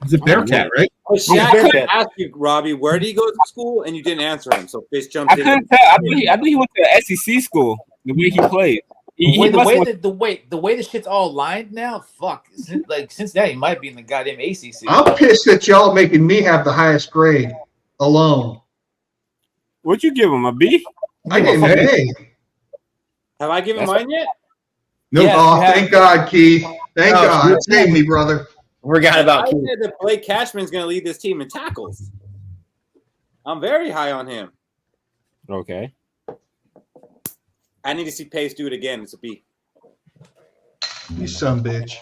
He's a Bearcat, right? Oh, Shaq couldn't ask you, Robbie, where did he go to school? And you didn't answer him. So Fish jumped in. I couldn't tell. I think he went to SEC school, the way he played. The way the shit's all lined now, fuck. Like Cincinnati might be in the goddamn ACC. I'm pissed that y'all making me have the highest grade alone. What'd you give him, a B? I gave him an A. Have I given mine yet? No. Yes, thank God, Keith. Thank God. Save me, brother. Forgot about Keith. I said that Blake Cashman's going to lead this team in tackles. I'm very high on him. Okay. I need to see Pace do it again. It's a B. You son of a bitch.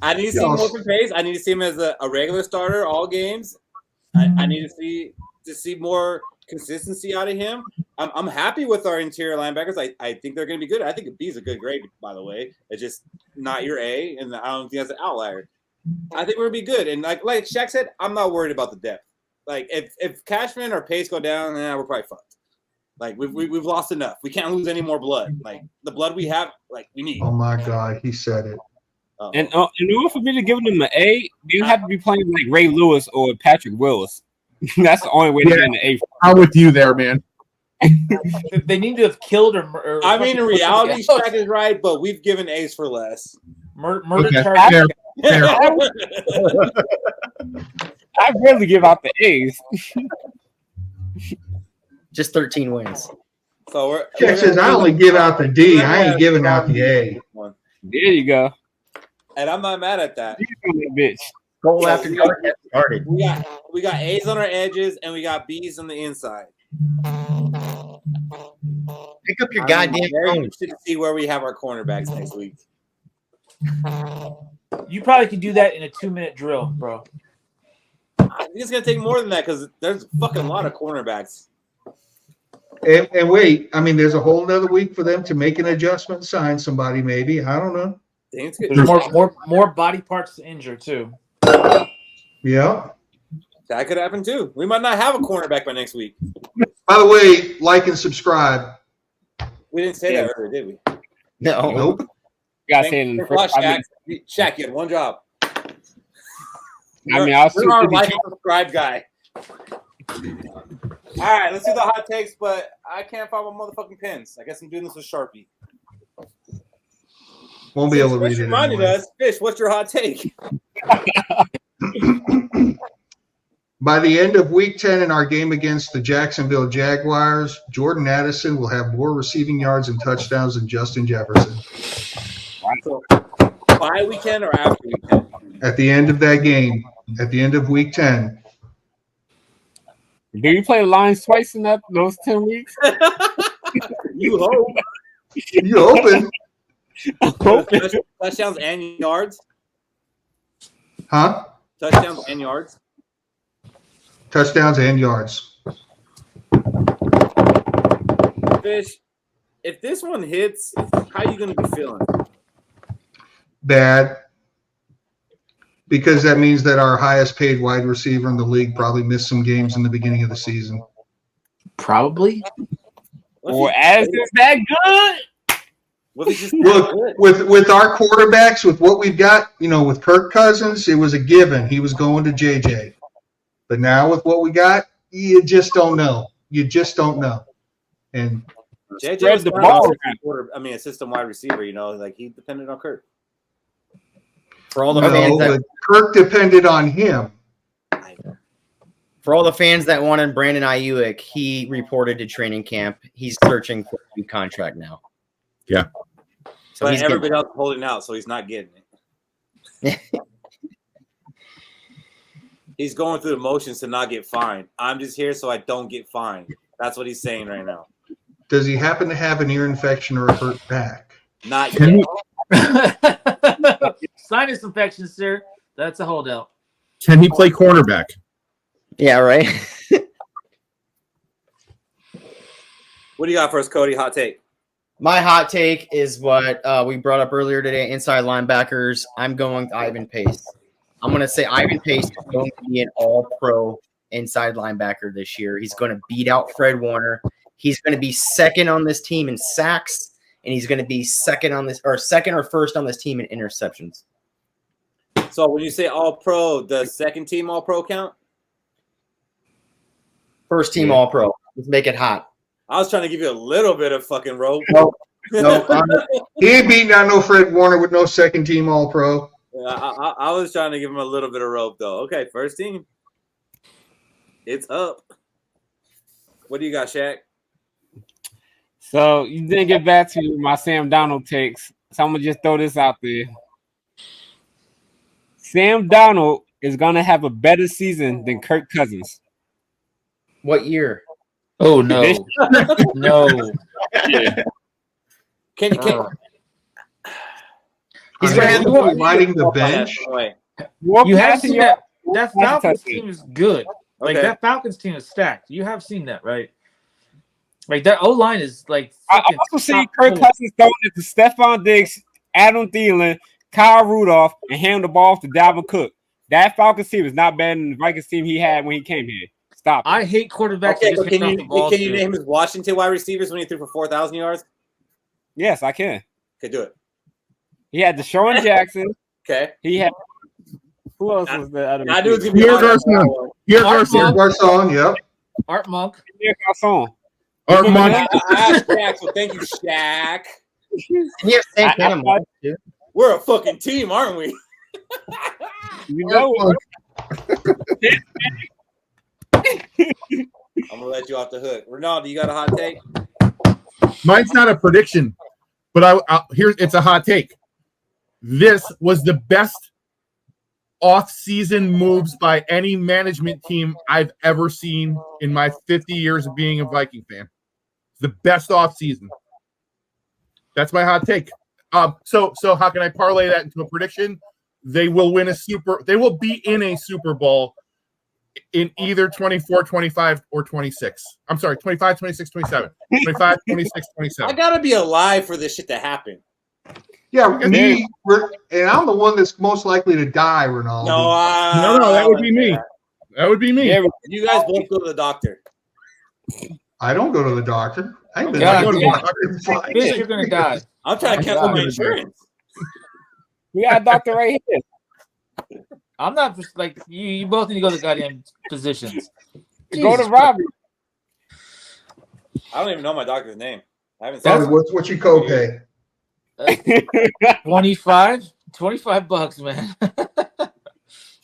I need to see more from Pace. I need to see him as a regular starter all games. I need to see more consistency out of him. I'm happy with our interior linebackers. I think they're going to be good. I think a B is a good grade, by the way. It's just not your A, and I don't think that's an outlier. I think we're gonna be good. And like Shaq said, I'm not worried about the depth. Like if Cashman or Pace go down, we're probably fucked. Like we've lost enough. We can't lose any more blood. Like the blood we have, like we need. Oh my God, he said it. And in order for me to give them an A, you have to be playing like Ray Lewis or Patrick Willis. That's the only way to get an A. I'm with you there, man. They need to have killed or I mean, in reality, Shaq is right, but we've given A's for less. Murder Fair. I rarely give out the A's. Just 13 wins. So Shaq says, I only give out the D. I ain't giving out the A. There you go. And I'm not mad at that. Bitch. Goal after goal gets started. We got A's on our edges and we got B's on the inside. Pick up your goddamn phone. Interested to see where we have our cornerbacks next week. You probably could do that in a 2-minute drill, bro. I think it's gonna take more than that because there's fucking lot of cornerbacks. And wait, I mean, there's a whole nother week for them to make an adjustment, sign somebody, maybe. I don't know. There's more body parts to injure too. Yeah. That could happen too. We might not have a cornerback by next week. By the way, like and subscribe. We didn't say that earlier, did we? No. Nope. You gotta say it in the first 5 minutes. Shaq, you had one job. I mean, I'll We're our like and subscribe guy. All right, let's do the hot takes, but I can't find my motherfucking pens. I guess I'm doing this with Sharpie. Won't be able to read it Reminded anyway. us, Fish, what's your hot take? By the end of week 10 in our game against the Jacksonville Jaguars, Jordan Addison will have more receiving yards and touchdowns than Justin Jefferson. So, by weekend or after weekend? At the end of that game, at the end of week 10. Do you play the Lions twice in those 10 weeks? You hope. You open. Touchdowns and yards? Huh? Touchdowns and yards? Touchdowns and yards. Fish, if this one hits, how are you going to be feeling? Bad. Because that means that our highest paid wide receiver in the league probably missed some games in the beginning of the season. Probably. Or Addison's that good? Look, with our quarterbacks, with what we've got, with Kirk Cousins, it was a given. He was going to JJ. But now with what we got, you just don't know. You just don't know. And JJ was the ball. A system wide receiver, like he depended on Kirk. For all the fans that Kirk depended on him. For all the fans that wanted Brandon Ayuk, he reported to training camp. He's searching for a new contract now. Yeah. So but everybody else holding out, so he's not getting it. He's going through the motions to not get fined. I'm just here so I don't get fined. That's what he's saying right now. Does he happen to have an ear infection or a hurt back? Not yet. Sinus infection, sir. That's a holdout. Can he play cornerback? Yeah, right. What do you got for us, Cody? Hot take. My hot take is what we brought up earlier today, inside linebackers. I'm going with Ivan Pace. I'm going to say Ivan Pace is going to be an all-pro inside linebacker this year. He's going to beat out Fred Warner. He's going to be second on this team in sacks, and he's going to be second or first on this team in interceptions. So when you say all-pro, the second team all-pro count? First team all-pro. Let's make it hot. I was trying to give you a little bit of fucking rope. No, he ain't beating out no Fred Warner with no second team all-pro. I was trying to give him a little bit of rope, though. Okay, first team. It's up. What do you got, Shaq? So you didn't get back to my Sam Darnold takes, so I'm going to just throw this out there. Sam Darnold is going to have a better season than Kirk Cousins. What year? Oh, no. No. Yeah. Can He's riding the bench. You have seen that Falcons team is good. Like that Falcons team is stacked. You have seen that, right? Like that O-line is like. I also see Kirk Cousins throwing it to Stephon Diggs, Adam Thielen, Kyle Rudolph, and hand the ball to Dalvin Cook. That Falcons team is not better than the Vikings team he had when he came here. Stop it. I hate quarterbacks. Okay, that just but can hand off the ball you to. name his Washington wide receivers when he threw for 4,000 yards? Yes, I can. Okay, do it. He had Deshaun Jackson. Okay. He had who else was the other? I knew it was gonna be Pierre hard. Garçon. Pierre Garçon. Garcon, yep. Art Monk. Pierre Garçon. Art Monk. I asked Shaq, so thank you, Shaq. You have St. Cannonball, too. We're a fucking team, aren't we? You know Art I'm gonna let you off the hook. Ronaldo, you got a hot take? Mine's not a prediction, but it's a hot take. This was the best off-season moves by any management team I've ever seen in my 50 years of being a Viking fan. It's the best off-season. That's my hot take. So how can I parlay that into a prediction? They will win they will be in a Super Bowl in either 24, 25, or 26. I'm sorry, 25, 26, 27. 25, 26, 27. I gotta be alive for this shit to happen. Yeah, and I'm the one that's most likely to die, Ronaldo. No, that would be me. That would be me. Yeah, you guys both go to the doctor. I don't go to the doctor. I ain't been Yeah, to the yeah. doctor in 5 Bitch, years. you're gonna die. I'm trying to cancel my insurance. we got a doctor right here. I'm not just like you. You both need to go to goddamn physicians. Go to Robbie. I don't even know my doctor's name. I haven't Sorry, seen what's your copay? $25, man.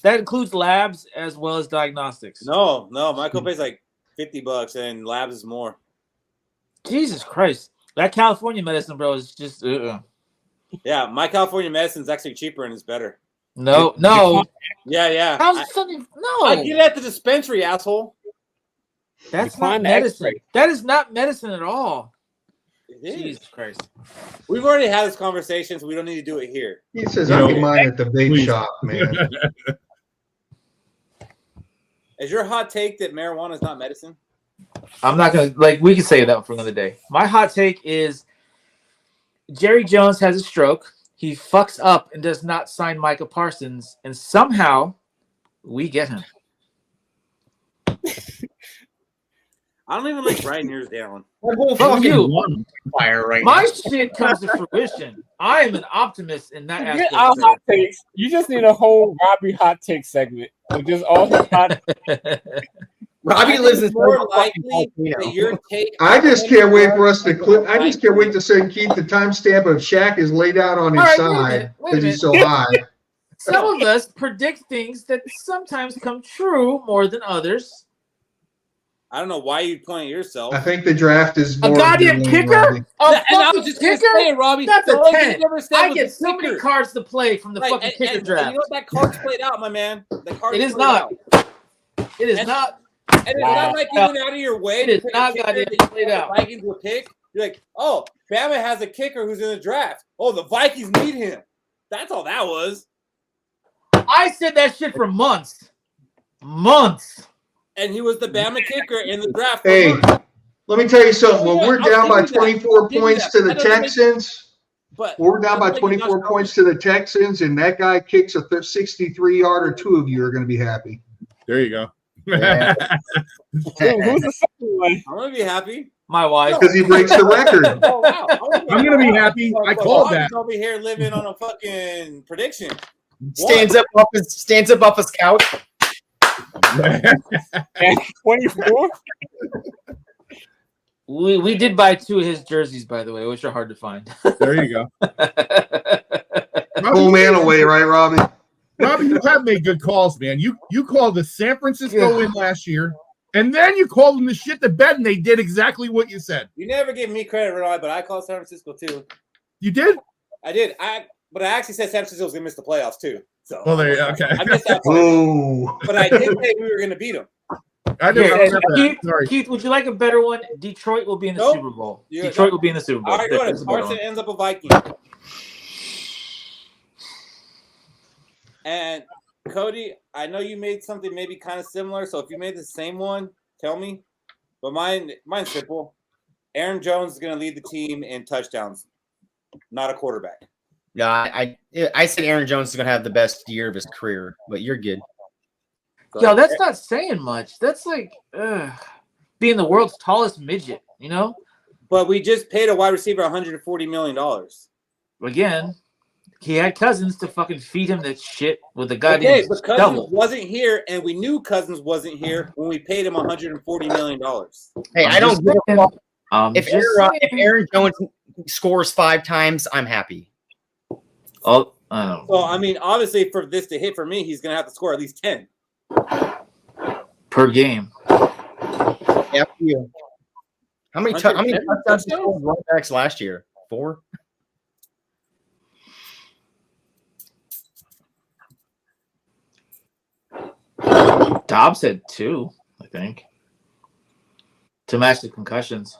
That includes labs as well as diagnostics. No, my copay's like $50 and labs is more. Jesus Christ. That California medicine, bro, is just Yeah, my California medicine's actually cheaper and it's better. No. Yeah. How's something? No. I get it at the dispensary, asshole. That's not medicine. That is not medicine at all. It is. Jesus Christ. We've already had this conversation, so we don't need to do it here. He says, I get mine at the vape shop, man. Is your hot take that marijuana is not medicine? I'm not gonna we can say that for another day. My hot take is Jerry Jones has a stroke. He fucks up and does not sign Micah Parsons, and somehow we get him. I don't even like writing yours down. Fuck you. Fire right My now. shit comes to fruition. I am an optimist in that Get aspect. our hot takes. You just need a whole Robbie hot take segment with just all his hot. Robbie lives in more likely that your take. I just can't wait for us to clip. I just can't wait to say keep the timestamp of Shaq is laid out on his All right, side wait a because he's so minute. high. Some of us predict things that sometimes come true more than others. I don't know why you point at yourself. I think the draft is A more goddamn than kicker? Robbie. A And I fucking was just gonna kicker? say, Robbie, That's a the only thing 10. you ever said I was get the so many kicker. cards to play from the Like, fucking kicker and draft. you know what? That card's played out, my man. The card's It is played not. out. It is And- not. And it's not like you went out of your way. It is to pick not a kicker goddamn that you played thought out. The Vikings would pick. You're like, oh, Bama has a kicker who's in the draft. Oh, the Vikings need him. That's all that was. I said that shit for months. Months. And he was the Bama kicker in the draft. Hey, let me tell you something. When Yeah, we're I'll down by give you that. 24 I'll give you points that. to the That doesn't make- Texans, But we're down by doesn't make you 24 not points to the Texans, and that guy kicks a 63-yarder, two of you are going to be happy. There you go. Yeah. Who's the second one? I'm gonna be happy. My wife. Because he breaks the record. Oh wow! I'm gonna be happy. I called that. Over here living on a fucking prediction. Stands up off his couch. 24. We did buy 2 of his jerseys, by the way, which are hard to find. There you go. Full man away, right, Robbie? Robbie, you have made good calls, man. You called the San Francisco win last year, and then you called them the shit to bed, and they did exactly what you said. You never give me credit, Renard, but I called San Francisco too. You did? I did. But I actually said San Francisco was gonna miss the playoffs too. So Well, there. Okay. I missed that part. Ooh. But I did say we were gonna beat them. I didn't Here, remember that. Sorry. Keith, would you like a better one? Detroit will be in the Nope. Super Bowl. Yeah, Detroit will be in the Super Bowl. All right, go ahead. That's a better Carson one. ends up a Viking. And Cody, I know you made something maybe kind of similar. So if you made the same one, tell me. But mine's simple. Aaron Jones is going to lead the team in touchdowns, not a quarterback. No, I said Aaron Jones is gonna have the best year of his career, but you're good. Yo, that's not saying much. That's like being the world's tallest midget, you know? But we just paid a wide receiver $140 million. Again, he had Cousins to fucking feed him that shit with a goddamn Okay, but Cousins double. wasn't here, and we knew Cousins wasn't here when we paid him $140 million. Hey, I don't give a fuck. If Aaron Jones scores 5 times, I'm happy. Oh, I don't know. So, I mean, obviously, for this to hit for me, he's going to have to score at least 10. Per game. Yeah, for you. How many touchdowns did running backs last year? 4? Dobbs had 2, I think, to match the concussions.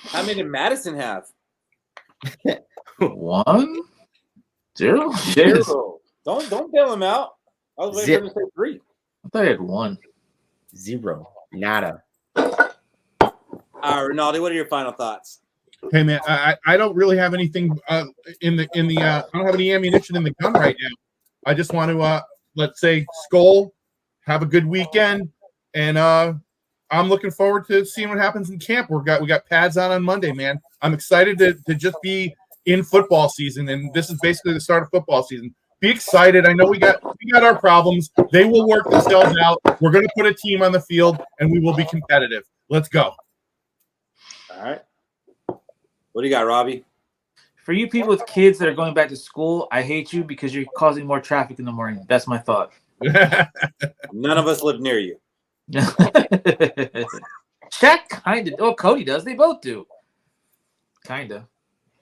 How many did Madison have? 1, 0. Don't bail him out. I was waiting for him to say 3. I thought he had 1. 0. Nada. All right, Ronaldo, what are your final thoughts? Hey man, I don't really have anything in the I don't have any ammunition in the gun right now. I just want to let's say Skol, have a good weekend, and I'm looking forward to seeing what happens in camp. We got pads on Monday, man. I'm excited to just be in football season, and this is basically the start of football season. Be excited. I know we got our problems. They will work themselves out. We're going to put a team on the field, and we will be competitive. Let's go. All right. What do you got, Robbie? For you people with kids that are going back to school, I hate you because you're causing more traffic in the morning. That's my thought. None of us live near you. Shaq kind of. Oh, Cody does. They both do. Kind of.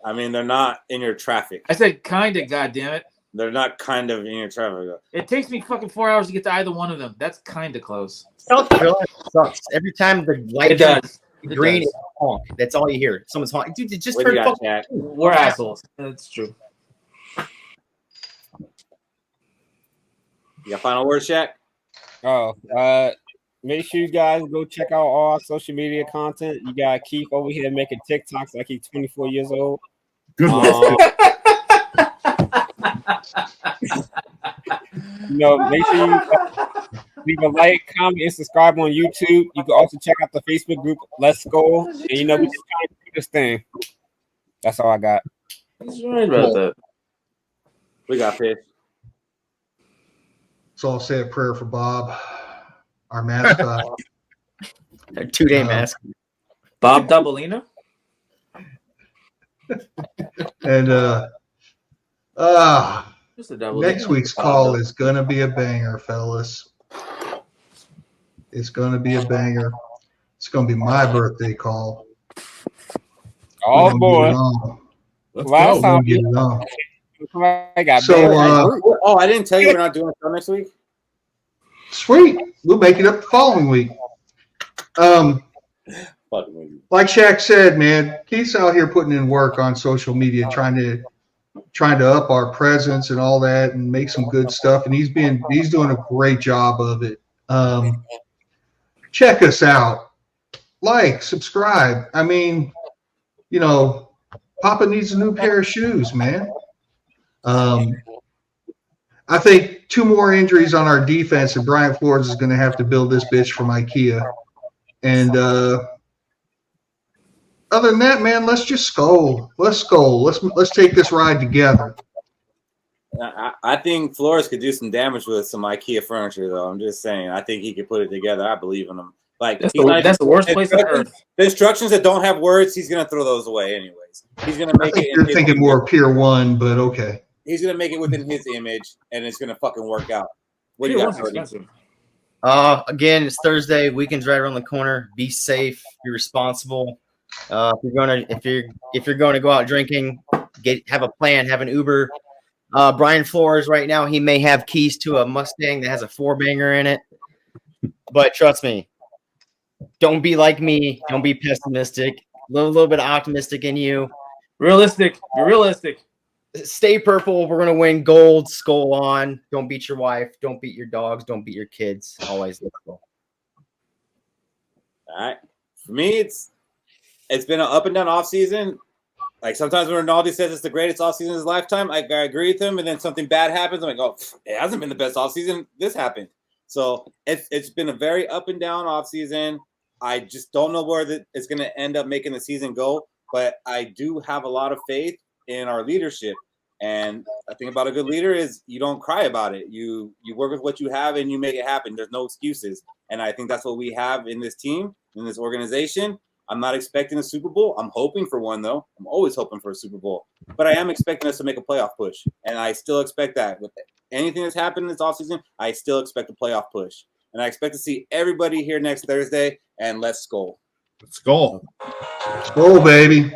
I mean, they're not in your traffic. I said kind of, goddammit. They're not kind of in your traffic. It takes me fucking 4 hours to get to either one of them. That's kind of close. South Carolina sucks. Every time the light does. Green is honk. That's all you hear. Someone's honking. Dude, it just What do turned you got, fucking. Jack? We're assholes. That's true. You got final words, Shaq? Oh, make sure you guys go check out all our social media content. You got Keith over here making TikToks like he's 24 years old. Good one. Make sure you leave a like, comment, and subscribe on YouTube. You can also check out the Facebook group Let's Go. And we just trying to do this thing. That's all I got. He's right about that. We got Fish. So I'll say a prayer for Bob, our mascot. A 2-day mask. Bob Doublina? And Just a double. next week's call is gonna be a banger, fellas. It's gonna be a banger. It's gonna be my birthday call. Oh boy! Last time I got I didn't tell you we're not doing a show next week. Sweet, we'll make it up the following week. Like Shaq said, man, Keith's out here putting in work on social media, trying to up our presence and all that, and make some good stuff. And he's doing a great job of it. Check us out, like, subscribe. I mean, Papa needs a new pair of shoes, man. I think 2 more injuries on our defense, and Brian Flores is going to have to build this bitch from IKEA. And other than that, man, let's just go. Let's go. Let's take this ride together. I think Flores could do some damage with some IKEA furniture, though. I'm just saying. I think he could put it together. I believe in him. Like that's the worst place on earth. The instructions that don't have words, he's gonna throw those away anyways. He's gonna make it. You're thinking more Pier 1, but okay. He's gonna make it within his image, and it's gonna fucking work out. What do Pier you got, 1's Cody? expensive. Again, it's Thursday. Weekend's right around the corner. Be safe. Be responsible. If you're going to go out drinking, have a plan. Have an Uber. Brian Flores right now, he may have keys to a Mustang that has a 4-banger in it. But trust me, don't be like me. Don't be pessimistic. A little bit optimistic in you. Realistic. Be realistic. Stay purple. We're gonna win gold. Skol on. Don't beat your wife. Don't beat your dogs. Don't beat your kids. Always let's go. All right. For me, it's been an up and down off season. Like sometimes when Ronaldo says it's the greatest offseason of his lifetime, I agree with him. And then something bad happens. I'm like, oh, it hasn't been the best offseason. This happened. So it's been a very up and down offseason. I just don't know where it's going to end up making the season go. But I do have a lot of faith in our leadership. And the thing about a good leader is you don't cry about it. You work with what you have and you make it happen. There's no excuses. And I think that's what we have in this team, in this organization. I'm not expecting a Super Bowl. I'm hoping for one, though. I'm always hoping for a Super Bowl. But I am expecting us to make a playoff push. And I still expect that. With anything that's happened this offseason, I still expect a playoff push. And I expect to see everybody here next Thursday. And let's Skol. Skol. Skol, baby.